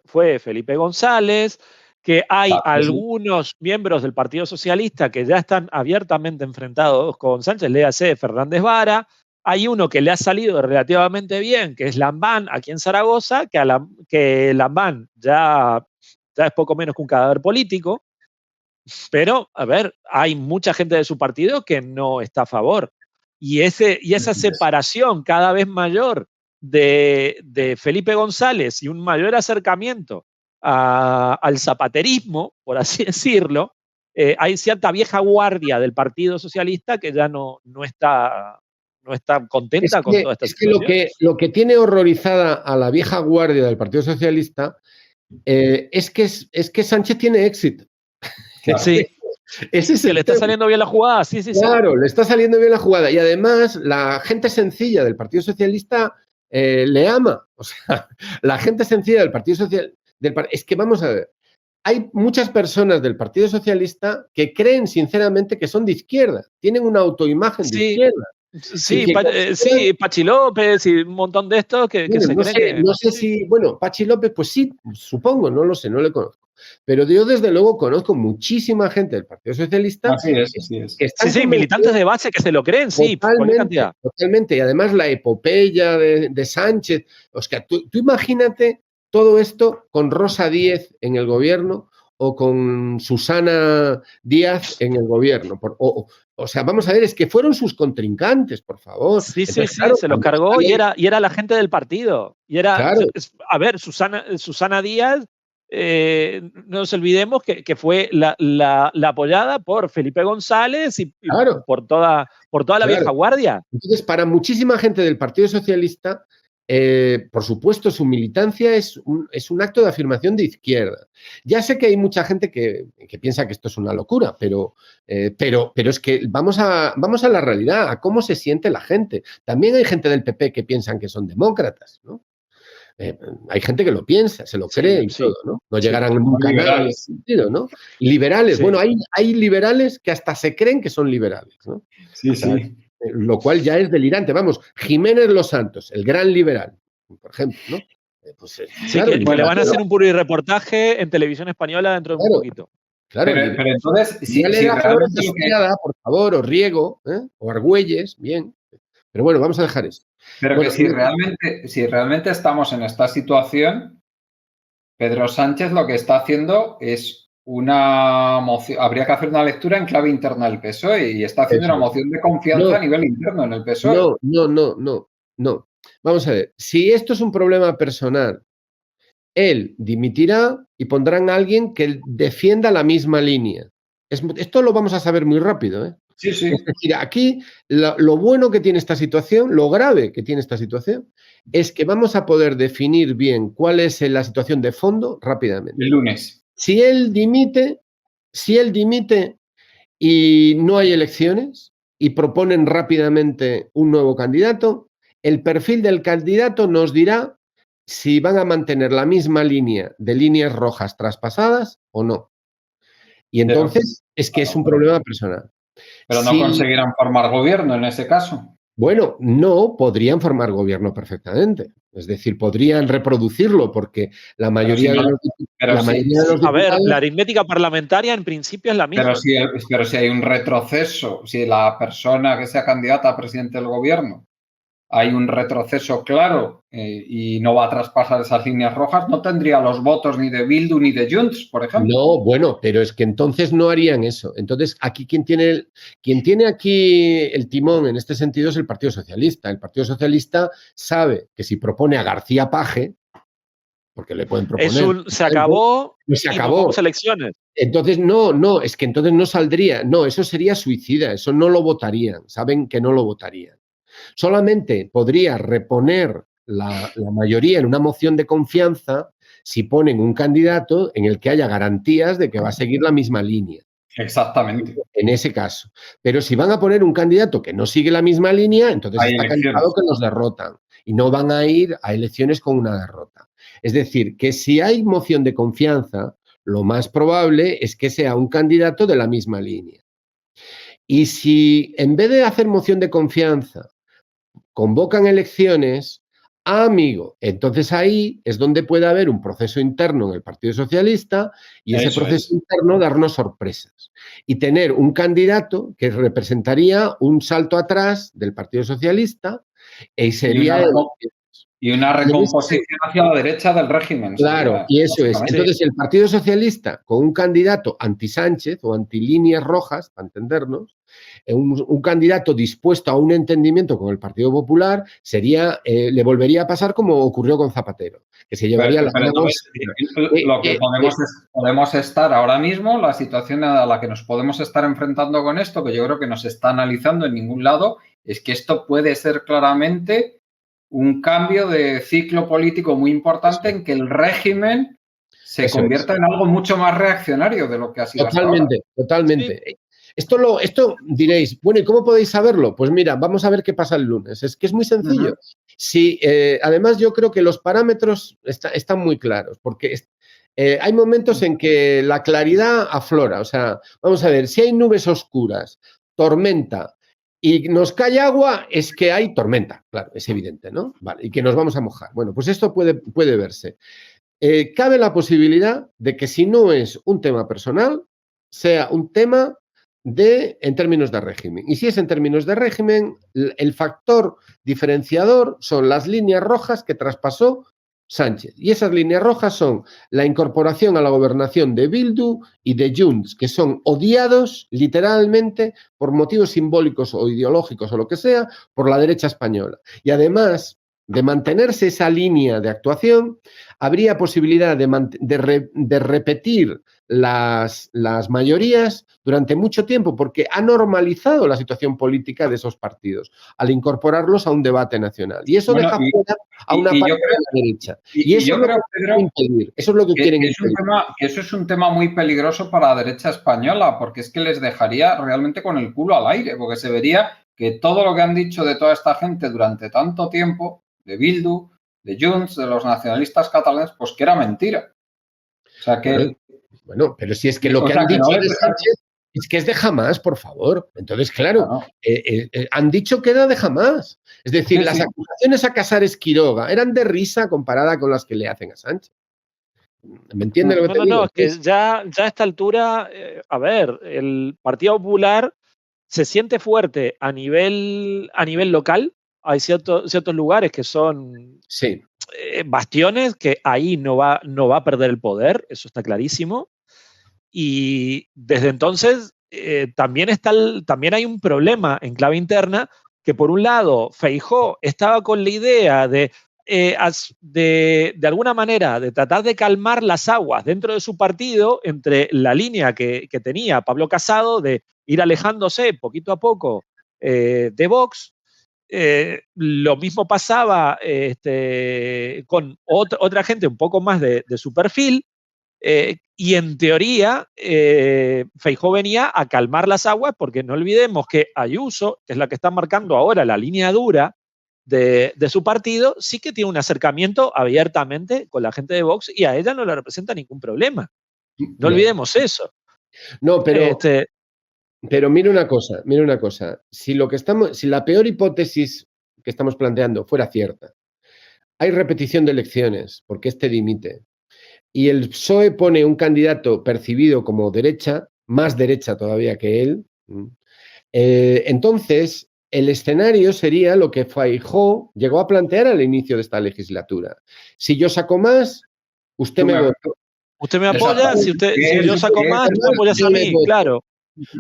fue Felipe González, que hay algunos miembros del Partido Socialista que ya están abiertamente enfrentados con Sánchez, léase Fernández Vara. Hay uno que le ha salido relativamente bien, que es Lambán, aquí en Zaragoza, que Lambán ya es poco menos que un cadáver político. Pero, a ver, hay mucha gente de su partido que no está a favor. Y esa separación cada vez mayor de Felipe González y un mayor acercamiento al zapaterismo, por así decirlo, hay cierta vieja guardia del Partido Socialista que ya no está contenta con toda esta situación. Lo que tiene horrorizada a la vieja guardia del Partido Socialista es que Sánchez tiene éxito. Sí. Ese es que le está saliendo bien la jugada, sí. Claro, le está saliendo bien la jugada. Y además, la gente sencilla del Partido Socialista le ama. O sea, la gente sencilla del Partido Socialista. Es que vamos a ver. Hay muchas personas del Partido Socialista que creen sinceramente que son de izquierda. Tienen una autoimagen de izquierda. Sí, Pachi López y un montón de estos que se creen que... No sé si... Bueno, Pachi López, pues sí, supongo, no lo sé, no le conozco. Pero yo, desde luego, conozco muchísima gente del Partido Socialista. Así es. Que están militantes de base que se lo creen, Totalmente. Y además la epopeya de Sánchez. O sea, tú imagínate todo esto con Rosa Díez en el gobierno o con Susana Díaz en el gobierno. O sea, vamos a ver, es que fueron sus contrincantes, por favor. Entonces, claro, se los cargó y era la gente del partido. Y era, claro. A ver, Susana Díaz, no nos olvidemos que fue la apoyada por Felipe González y claro. por toda la vieja guardia. Entonces, para muchísima gente del Partido Socialista, por supuesto, su militancia es un acto de afirmación de izquierda. Ya sé que hay mucha gente que piensa que esto es una locura, pero es que vamos a la realidad, a cómo se siente la gente. También hay gente del PP que piensan que son demócratas, ¿no? Hay gente que lo piensa, se lo cree y todo, ¿no? No llegarán nunca a nada en ese sentido, ¿no? Liberales, bueno, hay liberales que hasta se creen que son liberales, ¿no? Sí, sí. Lo cual ya es delirante. Vamos, Jiménez Los Santos, el gran liberal, por ejemplo, ¿no? Pues, claro, que le van a hacer un plurireportaje en televisión española dentro de un poquito. Claro, pero entonces, si realmente por favor, o Riego, o Argüelles, bien. Pero bueno, vamos a dejar eso. Pero bueno, que si realmente estamos en esta situación, Pedro Sánchez lo que está haciendo es una moción, habría que hacer una lectura en clave interna del PSOE y está haciendo una moción de confianza a nivel interno en el PSOE. No. Vamos a ver, si esto es un problema personal, él dimitirá y pondrán a alguien que defienda la misma línea. Esto lo vamos a saber muy rápido, ¿eh? Sí. Es decir, aquí lo bueno que tiene esta situación, lo grave que tiene esta situación, es que vamos a poder definir bien cuál es la situación de fondo rápidamente. El lunes. Si él dimite y no hay elecciones y proponen rápidamente un nuevo candidato, el perfil del candidato nos dirá si van a mantener la misma línea de líneas rojas traspasadas o no. Y entonces es que es un problema personal. Pero no conseguirán formar gobierno en ese caso. Bueno, no, podrían formar gobierno perfectamente. Es decir, podrían reproducirlo porque la mayoría de los diputados... A ver, la aritmética parlamentaria en principio es la misma. Pero si hay un retroceso, si la persona que sea candidata a presidente del gobierno hay un retroceso claro y no va a traspasar esas líneas rojas, no tendría los votos ni de Bildu ni de Junts, por ejemplo. No, bueno, pero es que entonces no harían eso. Entonces, aquí quien tiene aquí el timón en este sentido es el Partido Socialista. El Partido Socialista sabe que si propone a García Paje, porque le pueden proponer... se acabó y nos vamos a elecciones. Entonces, es que entonces no saldría. No, eso sería suicida, eso no lo votarían. Saben que no lo votarían. Solamente podría reponer la mayoría en una moción de confianza si ponen un candidato en el que haya garantías de que va a seguir la misma línea. Exactamente. En ese caso. Pero si van a poner un candidato que no sigue la misma línea, entonces está cantado que nos derrotan y no van a ir a elecciones con una derrota. Es decir, que si hay moción de confianza, lo más probable es que sea un candidato de la misma línea. Y si en vez de hacer moción de confianza convocan elecciones, amigo, entonces ahí es donde puede haber un proceso interno en el Partido Socialista y ese proceso interno darnos sorpresas y tener un candidato que representaría un salto atrás del Partido Socialista y sería Y una recomposición hacia la derecha del régimen. Claro, sería, y eso es. básicamente. Entonces, el Partido Socialista, con un candidato anti-Sánchez o antilíneas rojas, para entendernos, un candidato dispuesto a un entendimiento con el Partido Popular, le volvería a pasar como ocurrió con Zapatero, que se llevaría las manos. Lo que podemos estar ahora mismo, la situación a la que nos podemos estar enfrentando con esto, que yo creo que no se está analizando en ningún lado, es que esto puede ser claramente un cambio de ciclo político muy importante en que el régimen se convierta en algo mucho más reaccionario de lo que ha sido hasta ahora. Totalmente. Sí. Esto diréis, bueno, ¿y cómo podéis saberlo? Pues mira, vamos a ver qué pasa el lunes. Es que es muy sencillo. Si, además, yo creo que los parámetros están muy claros, porque hay momentos en que la claridad aflora. O sea, vamos a ver, si hay nubes oscuras, tormenta, y nos cae agua, es que hay tormenta, claro, es evidente, ¿no? Vale, y que nos vamos a mojar. Bueno, pues esto puede verse. Cabe la posibilidad de que si no es un tema personal, sea un tema en términos de régimen. Y si es en términos de régimen, el factor diferenciador son las líneas rojas que traspasó Sánchez. Y esas líneas rojas son la incorporación a la gobernación de Bildu y de Junts, que son odiados literalmente por motivos simbólicos o ideológicos o lo que sea, por la derecha española. Y además de mantenerse esa línea de actuación, habría posibilidad de repetir las mayorías durante mucho tiempo, porque ha normalizado la situación política de esos partidos al incorporarlos a un debate nacional. Y eso deja fuera a una parte de la derecha. Y eso es lo que quieren impedir. Eso es lo que quieren impedir. Eso es un tema muy peligroso para la derecha española, porque es que les dejaría realmente con el culo al aire, porque se vería que todo lo que han dicho de toda esta gente durante tanto tiempo, de Bildu, de Junts, de los nacionalistas catalanes, pues que era mentira. O sea que... Bueno, pero si es que lo que han dicho de Sánchez es que es de jamás, por favor. Entonces, claro, han dicho que era de jamás. Es decir, las acusaciones a Casares Quiroga eran de risa comparada con las que le hacen a Sánchez. ¿Me entiendes lo que te digo? No, es que ya a esta altura, a ver, el Partido Popular se siente fuerte a nivel local. Hay ciertos lugares que son bastiones que ahí no va a perder el poder, eso está clarísimo. Y desde entonces también hay un problema en clave interna que, por un lado, Feijóo estaba con la idea de alguna manera de tratar de calmar las aguas dentro de su partido entre la línea que tenía Pablo Casado de ir alejándose poquito a poco de Vox. Lo mismo pasaba con otra gente un poco más de su perfil. Y en teoría, Feijóo venía a calmar las aguas, porque no olvidemos que Ayuso, que es la que está marcando ahora la línea dura de su partido, sí que tiene un acercamiento abiertamente con la gente de Vox y a ella no le representa ningún problema. No olvidemos eso. No, pero mira una cosa. Si la peor hipótesis que estamos planteando fuera cierta, hay repetición de elecciones, porque este dimite, y el PSOE pone un candidato percibido como derecha, más derecha todavía que él, entonces el escenario sería lo que Feijóo llegó a plantear al inicio de esta legislatura. Si yo saco más, usted me vota. Usted me apoya, si yo saco más, tú me apoyas a mí, claro.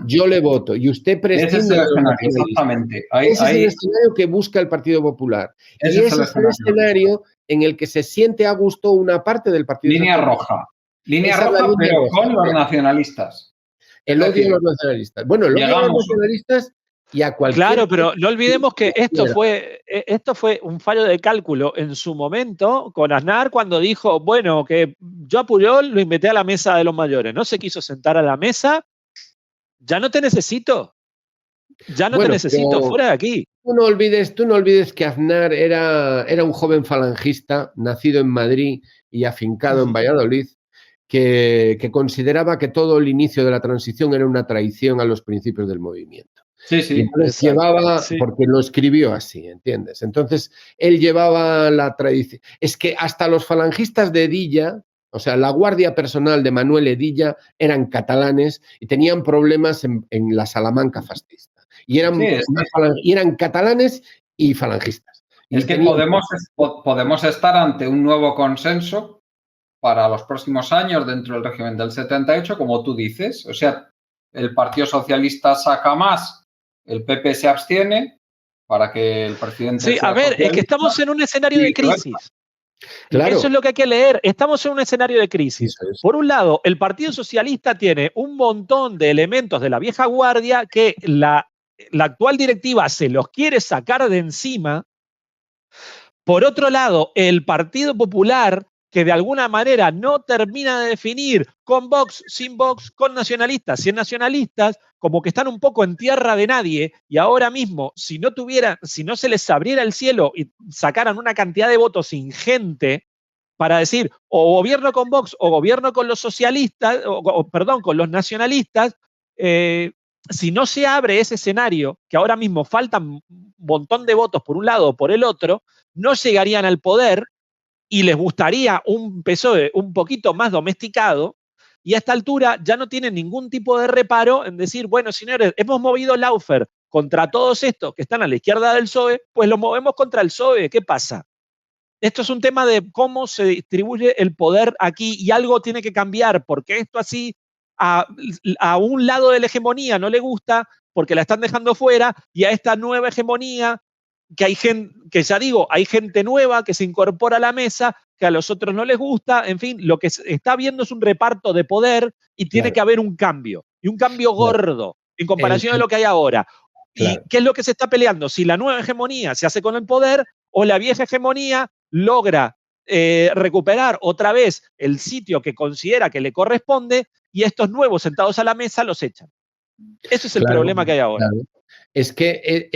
Yo le voto y usted prescinde de los nacionalistas. Exactamente. Ese es el escenario que busca el Partido Popular. Y ese es el escenario en el que se siente a gusto una parte del Partido Línea roja. Línea roja, pero con los nacionalistas. El odio a los nacionalistas. Bueno, el odio a los nacionalistas y a cualquier... Claro, pero no olvidemos que esto fue un fallo de cálculo en su momento con Aznar, cuando dijo, bueno, que yo a Pujol lo invité a la mesa de los mayores. No se quiso sentar a la mesa. Ya no te necesito. Te necesito, fuera de aquí. Tú no olvides que Aznar era un joven falangista, nacido en Madrid y afincado en Valladolid, que consideraba que todo el inicio de la transición era una traición a los principios del movimiento. Sí. Y entonces porque lo escribió así, ¿entiendes? Entonces, él llevaba la tradición. Es que hasta los falangistas de Edilla, o sea, la guardia personal de Manuel Edilla, eran catalanes y tenían problemas en la Salamanca fascista. Y eran catalanes y falangistas. Es que podemos estar ante un nuevo consenso para los próximos años dentro del régimen del 78, como tú dices. O sea, el Partido Socialista saca más, el PP se abstiene para que el presidente Sí, sea a ver, es que socialista. estamos en un escenario de crisis. Claro. Eso es lo que hay que leer. Estamos en un escenario de crisis. Eso es. Por un lado, el Partido Socialista tiene un montón de elementos de la vieja guardia que la actual directiva se los quiere sacar de encima. Por otro lado, el Partido Popular, que de alguna manera no termina de definir con Vox, sin Vox, con nacionalistas, sin nacionalistas, como que están un poco en tierra de nadie, y ahora mismo, si no se les abriera el cielo y sacaran una cantidad de votos ingente para decir o gobierno con Vox o gobierno con los socialistas, con los nacionalistas, si no se abre ese escenario, que ahora mismo faltan un montón de votos por un lado o por el otro, no llegarían al poder y les gustaría un PSOE un poquito más domesticado, y a esta altura ya no tienen ningún tipo de reparo en decir, bueno, señores, hemos movido Lawfare contra todos estos que están a la izquierda del PSOE, pues lo movemos contra el PSOE, ¿qué pasa? Esto es un tema de cómo se distribuye el poder aquí y algo tiene que cambiar, porque esto así a un lado de la hegemonía no le gusta porque la están dejando fuera, y a esta nueva hegemonía que hay gente, que ya digo, hay gente nueva que se incorpora a la mesa, que a los otros no les gusta, en fin, lo que está habiendo es un reparto de poder y tiene que haber un cambio, y un cambio gordo en comparación de lo que hay ahora. ¿Y qué es lo que se está peleando? Si la nueva hegemonía se hace con el poder o la vieja hegemonía logra recuperar otra vez el sitio que considera que le corresponde y estos nuevos sentados a la mesa los echan. Ese es el problema que hay ahora. Claro. Es que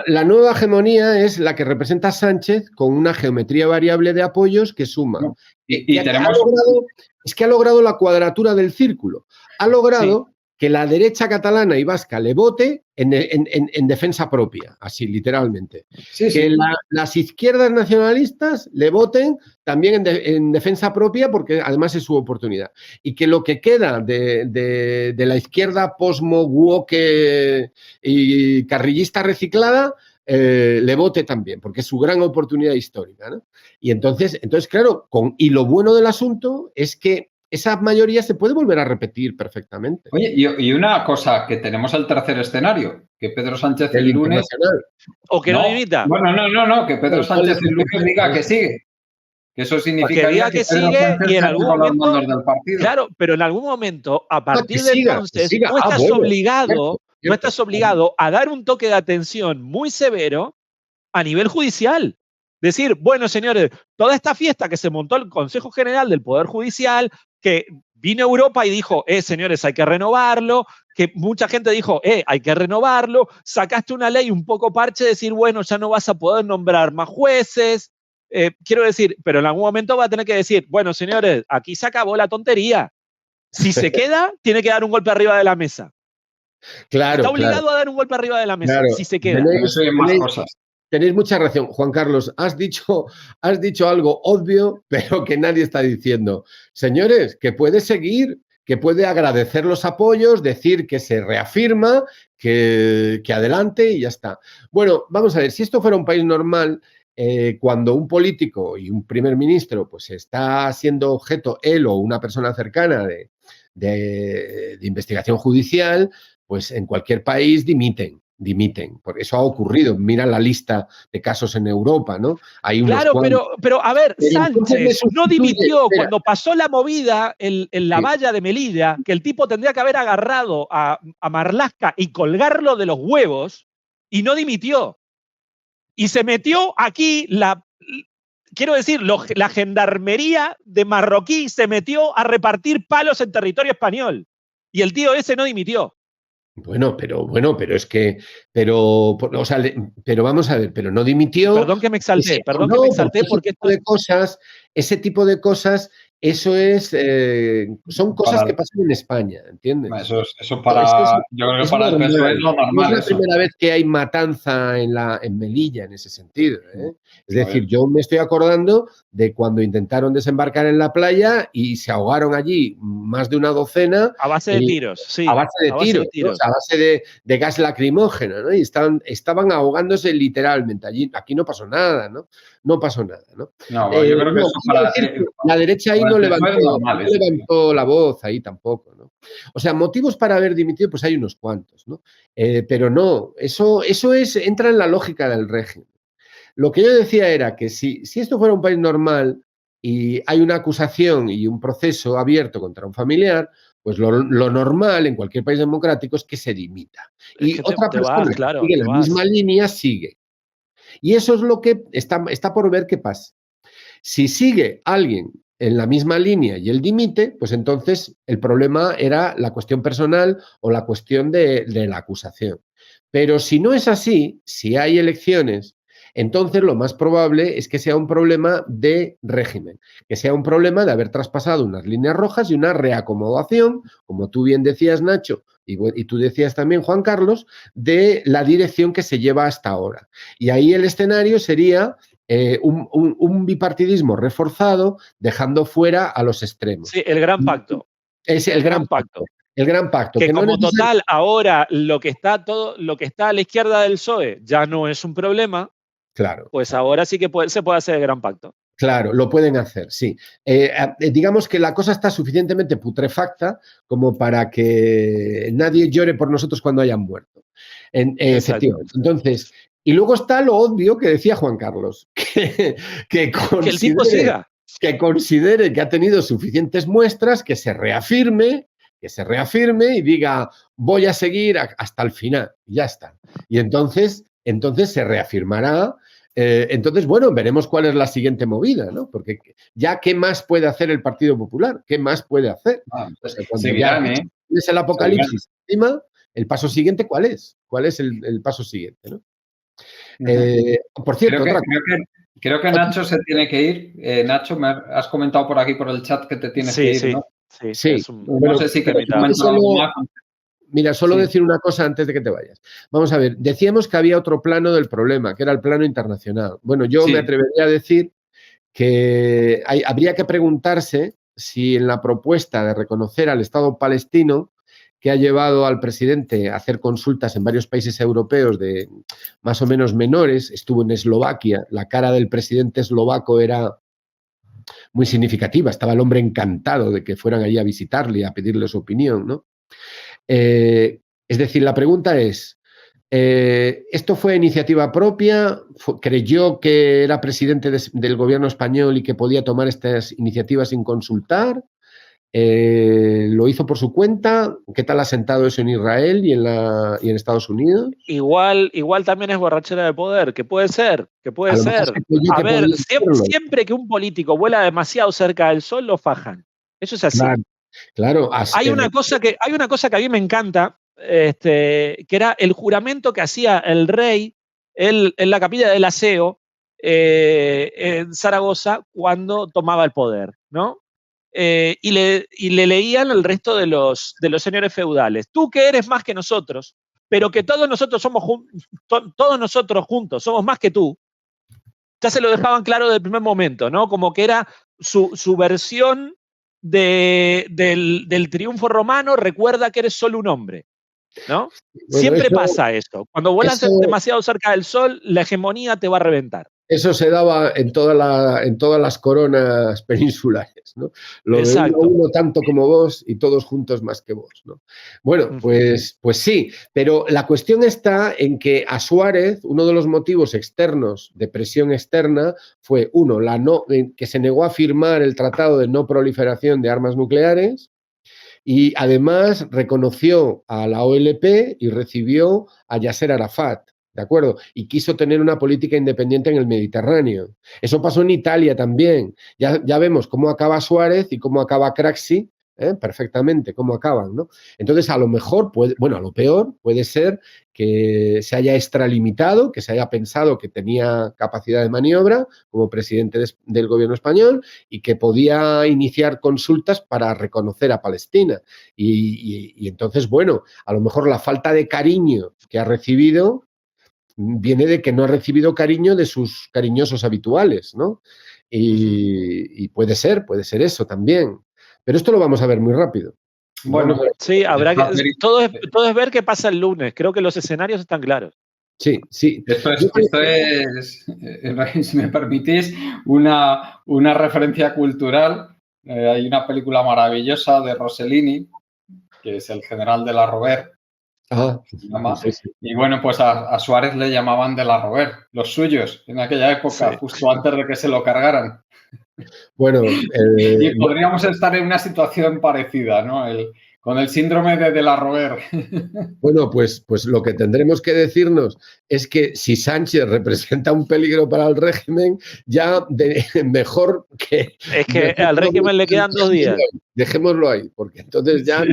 la nueva hegemonía es la que representa a Sánchez con una geometría variable de apoyos que suma. No. Es que ha logrado la cuadratura del círculo. Ha logrado que la derecha catalana y vasca le vote en defensa propia, así literalmente. Que las izquierdas nacionalistas le voten también en defensa propia, porque además es su oportunidad. Y que lo que queda de la izquierda posmo-woke y carrillista reciclada le vote también, porque es su gran oportunidad histórica, ¿no? Y entonces claro, y lo bueno del asunto es que esa mayoría se puede volver a repetir perfectamente. Oye, y una cosa, que tenemos el tercer escenario, que Pedro Sánchez el lunes... O que no dimita. Bueno, no, que Pedro Sánchez el lunes diga que sigue. Que eso significa que sigue y en algún momento... Del partido. Claro, pero en algún momento, a partir de entonces, no estás obligado a dar un toque de atención muy severo a nivel judicial. Decir, bueno, señores, toda esta fiesta que se montó el Consejo General del Poder Judicial, que vino a Europa y dijo, señores, hay que renovarlo, que mucha gente dijo, hay que renovarlo, sacaste una ley un poco parche, decir, bueno, ya no vas a poder nombrar más jueces, quiero decir, pero en algún momento va a tener que decir, bueno, señores, aquí se acabó la tontería. Si se queda, tiene que dar un golpe arriba de la mesa. Claro, está obligado a dar un golpe arriba de la mesa, si se queda. Tenéis mucha razón, Juan Carlos. Has dicho algo obvio, pero que nadie está diciendo. Señores, que puede seguir, que puede agradecer los apoyos, decir que se reafirma, que adelante y ya está. Bueno, vamos a ver, si esto fuera un país normal, cuando un político y un primer ministro pues está siendo objeto, él o una persona cercana de investigación judicial, pues en cualquier país dimiten, porque eso ha ocurrido. Mira la lista de casos en Europa, ¿no? Hay unos pero a ver, Sánchez no dimitió cuando pasó la movida en la valla de Melilla, que el tipo tendría que haber agarrado a Marlaska y colgarlo de los huevos, y no dimitió. Y se metió aquí quiero decir, la gendarmería de marroquí se metió a repartir palos en territorio español. Y el tío ese no dimitió. Pero vamos a ver, pero no dimitió. Perdón que me exalté, porque ese tipo de cosas Eso es, son cosas Para que pasan en España, ¿entiendes? eso para, yo creo que para el PSOE es lo No es normal la eso. primera vez que hay matanza en Melilla en ese sentido, ¿eh? Es Muy decir, bien. yo me estoy acordando de cuando intentaron desembarcar en la playa y se ahogaron allí más de una docena A base de tiros, sí. a base de tiros, ¿no? O sea, a base de gas lacrimógeno, ¿no? Y estaban ahogándose literalmente allí. Aquí no pasó nada, ¿no? No pasó nada, ¿no? No, bueno, yo creo que No, eso quiero decir que la derecha ahí para no el PSOE es levantó, normal no eso. levantó la voz ahí tampoco, ¿no? O sea, motivos para haber dimitido, pues hay unos cuantos, ¿no? Pero no, eso entra en la lógica del régimen. Lo que yo decía era que si esto fuera un país normal y hay una acusación y un proceso abierto contra un familiar, pues lo normal en cualquier país democrático es que se dimita. Es Y que otra te vas, persona que claro, sigue te la vas. misma línea sigue. Y eso es lo que está por ver qué pasa. Si sigue alguien en la misma línea y él dimite, pues entonces el problema era la cuestión personal o la cuestión de la acusación. Pero si no es así, si hay elecciones, entonces lo más probable es que sea un problema de régimen, que sea un problema de haber traspasado unas líneas rojas y una reacomodación, como tú bien decías, Nacho, y tú decías también, Juan Carlos, de la dirección que se lleva hasta ahora. Y ahí el escenario sería un bipartidismo reforzado, dejando fuera a los extremos. Sí, el gran pacto. Es el gran pacto. El gran pacto. Que no como total, ahora lo que está a la izquierda del PSOE ya no es un problema, claro, pues ahora sí que se puede hacer el gran pacto. Claro, lo pueden hacer, sí. Digamos que la cosa está suficientemente putrefacta como para que nadie llore por nosotros cuando hayan muerto. Efectivamente. Entonces, y luego está lo obvio que decía Juan Carlos, que el tipo siga. Que considere que ha tenido suficientes muestras, que se reafirme y diga, voy a seguir hasta el final, y ya está. Y entonces se reafirmará. Entonces, bueno, veremos cuál es la siguiente movida, ¿no? Porque ya, ¿qué más puede hacer el Partido Popular? ¿Qué más puede hacer? O sea, cuando seguirán, ya es el apocalipsis encima, ¿el paso siguiente cuál es? ¿Cuál es el paso siguiente, no? Por cierto, creo que Nacho se tiene que ir. Nacho, me has comentado por aquí, por el chat, que te tienes que ir, ¿no? Sí. No sé si quieres comentar algo más. Mira, solo decir una cosa antes de que te vayas. Vamos a ver, decíamos que había otro plano del problema, que era el plano internacional. Bueno, yo me atrevería a decir que habría que preguntarse si en la propuesta de reconocer al Estado palestino, que ha llevado al presidente a hacer consultas en varios países europeos de más o menos menores, estuvo en Eslovaquia, la cara del presidente eslovaco era muy significativa, estaba el hombre encantado de que fueran allí a visitarle y a pedirle su opinión, ¿no? Es decir, la pregunta es, ¿esto fue iniciativa propia? ¿Creyó que era presidente del gobierno español y que podía tomar estas iniciativas sin consultar? ¿Lo hizo por su cuenta? ¿Qué tal ha sentado eso en Israel y en Estados Unidos? Igual también es borrachera de poder, que puede ser. A ver, siempre que un político vuela demasiado cerca del sol, lo fajan. Eso es así. Claro. Hay una cosa que a mí me encanta, que era el juramento que hacía el rey en la capilla del Aseo en Zaragoza cuando tomaba el poder, ¿no? Y le leían al resto de los señores feudales: tú que eres más que nosotros, pero que todos nosotros juntos somos más que tú. Ya se lo dejaban claro desde el primer momento, ¿no? Como que era su versión del triunfo romano: recuerda que eres solo un hombre, ¿no? Bueno, siempre pasa esto. Cuando vuelas demasiado cerca del sol, la hegemonía te va a reventar. Eso se daba en todas las coronas peninsulares, ¿no? Lo de uno tanto como vos y todos juntos más que vos, ¿no? Bueno, pues sí, pero la cuestión está en que a Suárez, uno de los motivos externos de presión externa fue, uno, que se negó a firmar el Tratado de No Proliferación de Armas Nucleares, y además reconoció a la OLP y recibió a Yasser Arafat. ¿De acuerdo? Y quiso tener una política independiente en el Mediterráneo. Eso pasó en Italia también. Ya vemos cómo acaba Suárez y cómo acaba Craxi perfectamente cómo acaban, ¿no? Entonces, a lo mejor, a lo peor puede ser que se haya extralimitado, que se haya pensado que tenía capacidad de maniobra como presidente del gobierno español y que podía iniciar consultas para reconocer a Palestina. Y entonces, bueno, a lo mejor la falta de cariño que ha recibido viene de que no ha recibido cariño de sus cariñosos habituales, ¿no? Y puede ser eso también. Pero esto lo vamos a ver muy rápido. Bueno, sí, todo es ver qué pasa el lunes. Creo que los escenarios están claros. Sí, sí. Esto es, si me permitís, una referencia cultural. Hay una película maravillosa de Rossellini, que es el general de la Robert. Sí. Y bueno, pues a Suárez le llamaban de la Robert, los suyos, en aquella época, justo antes de que se lo cargaran. Bueno, y podríamos estar en una situación parecida, ¿no? Con el síndrome de la Robert. Bueno, pues lo que tendremos que decirnos es que si Sánchez representa un peligro para el régimen, ya mejor que... Es que al régimen le quedan 2 días. Dejémoslo ahí, porque entonces ya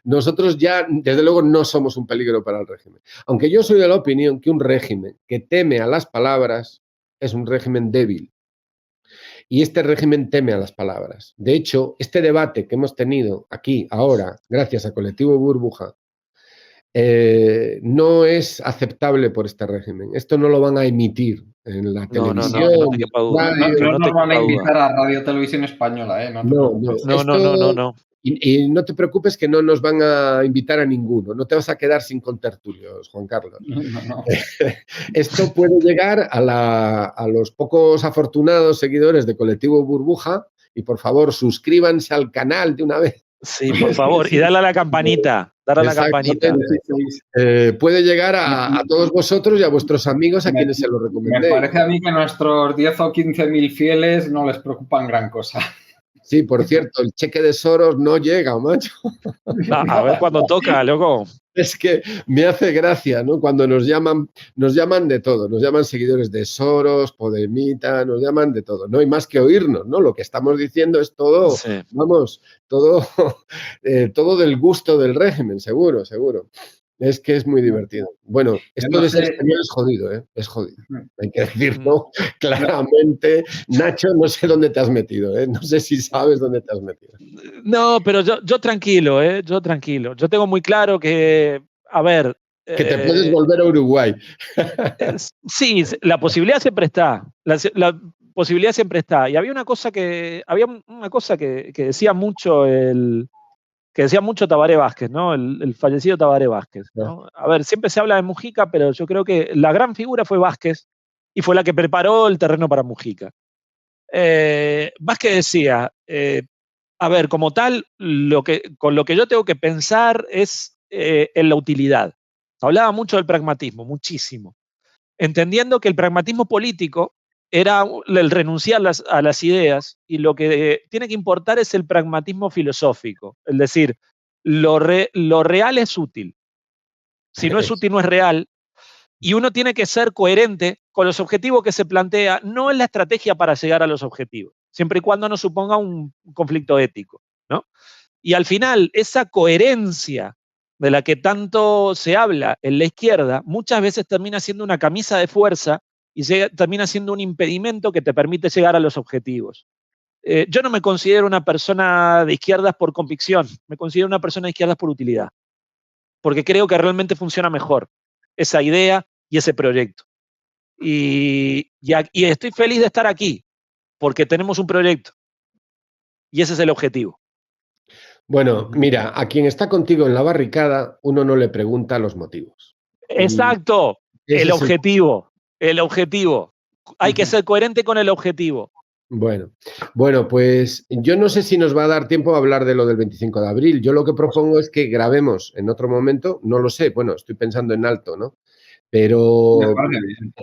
nosotros ya, desde luego, no somos un peligro para el régimen. Aunque yo soy de la opinión que un régimen que teme a las palabras es un régimen débil. Y este régimen teme a las palabras. De hecho, este debate que hemos tenido aquí, ahora, gracias a Colectivo Burbuja, no es aceptable por este régimen. Esto no lo van a emitir en la televisión. No nos van a invitar a Radio Televisión Española, No. Y no te preocupes que no nos van a invitar a ninguno. No te vas a quedar sin contertulios, Juan Carlos. No. Esto puede llegar a los pocos afortunados seguidores de Colectivo Burbuja y, por favor, suscríbanse al canal de una vez. Sí, por favor, y dale a la campanita. Puede llegar a todos vosotros y a vuestros amigos a quienes se lo recomendéis. Me parece a mí que nuestros 10 o 15.000 fieles no les preocupan gran cosa. Sí, por cierto, el cheque de Soros no llega, macho. A ver cuándo toca, loco. Es que me hace gracia, ¿no? Cuando nos llaman de todo, nos llaman seguidores de Soros, Podemita, nos llaman de todo. No hay más que oírnos, ¿no? Lo que estamos diciendo es todo, sí. Vamos, todo del gusto del régimen, seguro. Es que es muy divertido. Bueno, esto de ser español es jodido, ¿eh? Es jodido. Hay que decirlo claramente. Nacho, no sé dónde te has metido, ¿eh? No sé si sabes dónde te has metido. No, pero yo tranquilo, ¿eh? Yo tranquilo. Yo tengo muy claro que, a ver... Que te puedes volver a Uruguay. Sí, la posibilidad siempre está. La posibilidad siempre está. Y había una cosa que decía mucho Tabaré Vázquez, ¿no? El fallecido Tabaré Vázquez, ¿no? A ver, siempre se habla de Mujica, pero yo creo que la gran figura fue Vázquez y fue la que preparó el terreno para Mujica. Vázquez decía, a ver, como tal, con lo que yo tengo que pensar es en la utilidad. Hablaba mucho del pragmatismo, muchísimo. Entendiendo que el pragmatismo político era el renunciar a las ideas y lo que tiene que importar es el pragmatismo filosófico. Es decir, lo real es útil. Si no es útil, no es real. Y uno tiene que ser coherente con los objetivos que se plantea, no en la estrategia para llegar a los objetivos, siempre y cuando no suponga un conflicto ético, ¿no? Y al final, esa coherencia de la que tanto se habla en la izquierda, muchas veces termina siendo una camisa de fuerza y termina siendo un impedimento que te permite llegar a los objetivos. Yo no me considero una persona de izquierdas por convicción, me considero una persona de izquierdas por utilidad, porque creo que realmente funciona mejor esa idea y ese proyecto. Y estoy feliz de estar aquí, porque tenemos un proyecto, y ese es el objetivo. Bueno, mira, a quien está contigo en la barricada, uno no le pregunta los motivos. Exacto, el objetivo. Hay que ser coherente con el objetivo. Bueno, pues yo no sé si nos va a dar tiempo a hablar de lo del 25 de abril. Yo lo que propongo es que grabemos en otro momento, no lo sé, bueno, estoy pensando en alto, ¿no? Pero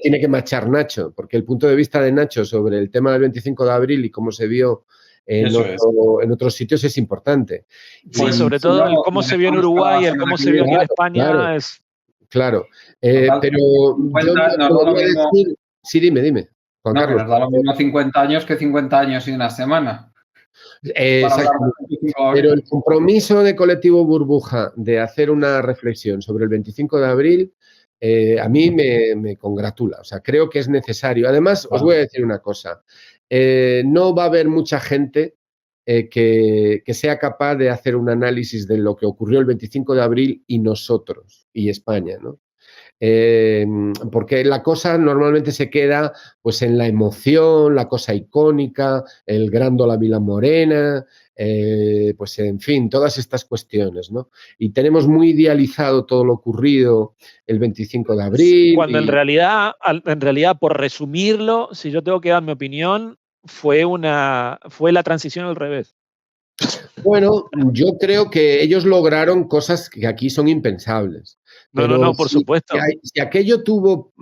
tiene que machar Nacho, porque el punto de vista de Nacho sobre el tema del 25 de abril y cómo se vio en otros sitios es importante. Sí, sobre todo el cómo se vio en Uruguay, el cómo se vio aquí en España. Claro, claro. Pero yo voy a decir... Sí, dime, Juan Carlos. Nos da lo mismo 50 años que 50 años y una semana. para hablar Exacto. del 25 de abril. Pero el compromiso de Colectivo Burbuja de hacer una reflexión sobre el 25 de abril, a mí me congratula. O sea, creo que es necesario. Además, os voy a decir una cosa. No va a haber mucha gente que sea capaz de hacer un análisis de lo que ocurrió el 25 de abril y nosotros, y España, ¿no? Porque la cosa normalmente se queda pues en la emoción, la cosa icónica, el Grándola Vila Morena, pues en fin, todas estas cuestiones, ¿no? Y tenemos muy idealizado todo lo ocurrido el 25 de abril. Cuando en realidad, por resumirlo, si yo tengo que dar mi opinión, fue la transición al revés. Bueno, yo creo que ellos lograron cosas que aquí son impensables. Pero No, por supuesto. Si aquello tuvo,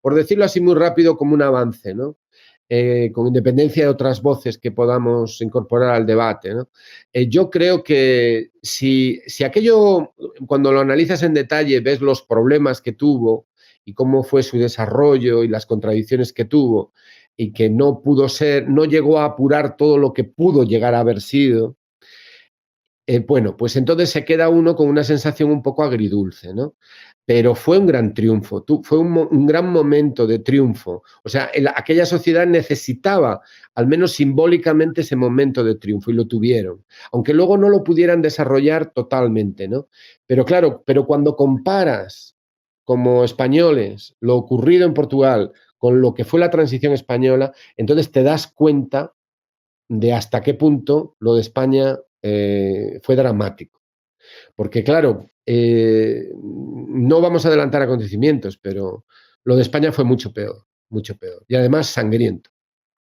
por decirlo así muy rápido, como un avance, ¿no? Con independencia de otras voces que podamos incorporar al debate, ¿no? Yo creo que si aquello, cuando lo analizas en detalle, ves los problemas que tuvo y cómo fue su desarrollo y las contradicciones que tuvo y que no llegó a apurar todo lo que pudo llegar a haber sido, bueno, pues entonces se queda uno con una sensación un poco agridulce, ¿no? Pero fue un gran triunfo, fue un gran momento de triunfo. O sea, aquella sociedad necesitaba, al menos simbólicamente, ese momento de triunfo y lo tuvieron. Aunque luego no lo pudieran desarrollar totalmente, ¿no? Pero claro, cuando comparas como españoles lo ocurrido en Portugal con lo que fue la transición española, entonces te das cuenta de hasta qué punto lo de España fue dramático. Porque, claro, no vamos a adelantar acontecimientos, pero lo de España fue mucho peor, mucho peor. Y además sangriento.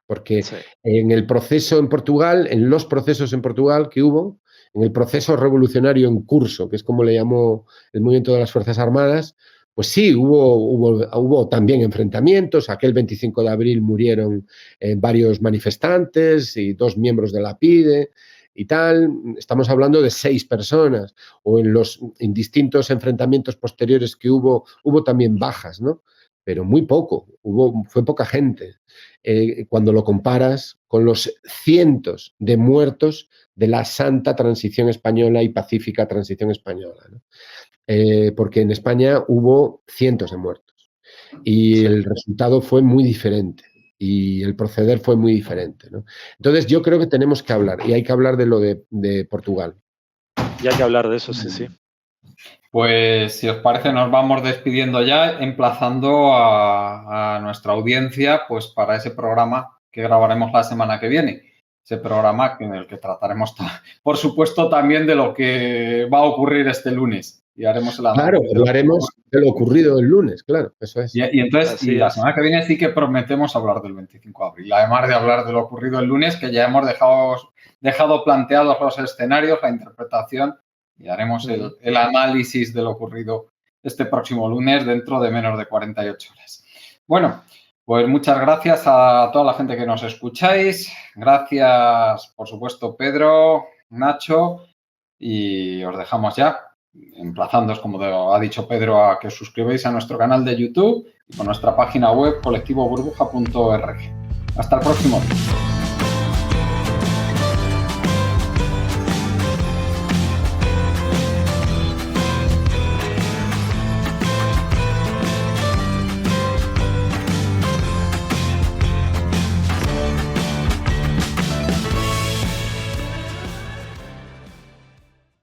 Porque Sí. en el proceso en Portugal, en los procesos en Portugal que hubo, en el proceso revolucionario en curso, que es como le llamó el movimiento de las Fuerzas Armadas, pues sí, hubo también enfrentamientos. Aquel 25 de abril murieron varios manifestantes y 2 miembros de la PIDE y tal. Estamos hablando de 6 personas. O en distintos enfrentamientos posteriores que hubo también bajas, ¿no? Pero muy poco, fue poca gente. Cuando lo comparas con los cientos de muertos de la santa transición española y pacífica transición española, ¿no? Porque en España hubo cientos de muertos y el resultado fue muy diferente y el proceder fue muy diferente, ¿no? Entonces yo creo que tenemos que hablar y hay que hablar de lo de Portugal. Y hay que hablar de eso, sí. Pues si os parece nos vamos despidiendo ya, emplazando a nuestra audiencia pues para ese programa que grabaremos la semana que viene. Ese programa en el que trataremos, por supuesto, también de lo que va a ocurrir este lunes. Y haremos el análisis. Claro, hablaremos de lo ocurrido el lunes, claro, eso es. Y entonces, la semana que viene sí que prometemos hablar del 25 de abril, además de hablar de lo ocurrido el lunes, que ya hemos dejado planteados los escenarios, la interpretación, y haremos el análisis de lo ocurrido este próximo lunes dentro de menos de 48 horas. Bueno, pues muchas gracias a toda la gente que nos escucháis. Gracias, por supuesto, Pedro, Nacho, y os dejamos ya, emplazándoos, como ha dicho Pedro, a que os suscribáis a nuestro canal de YouTube y con nuestra página web colectivoburbuja.org. Hasta el próximo día.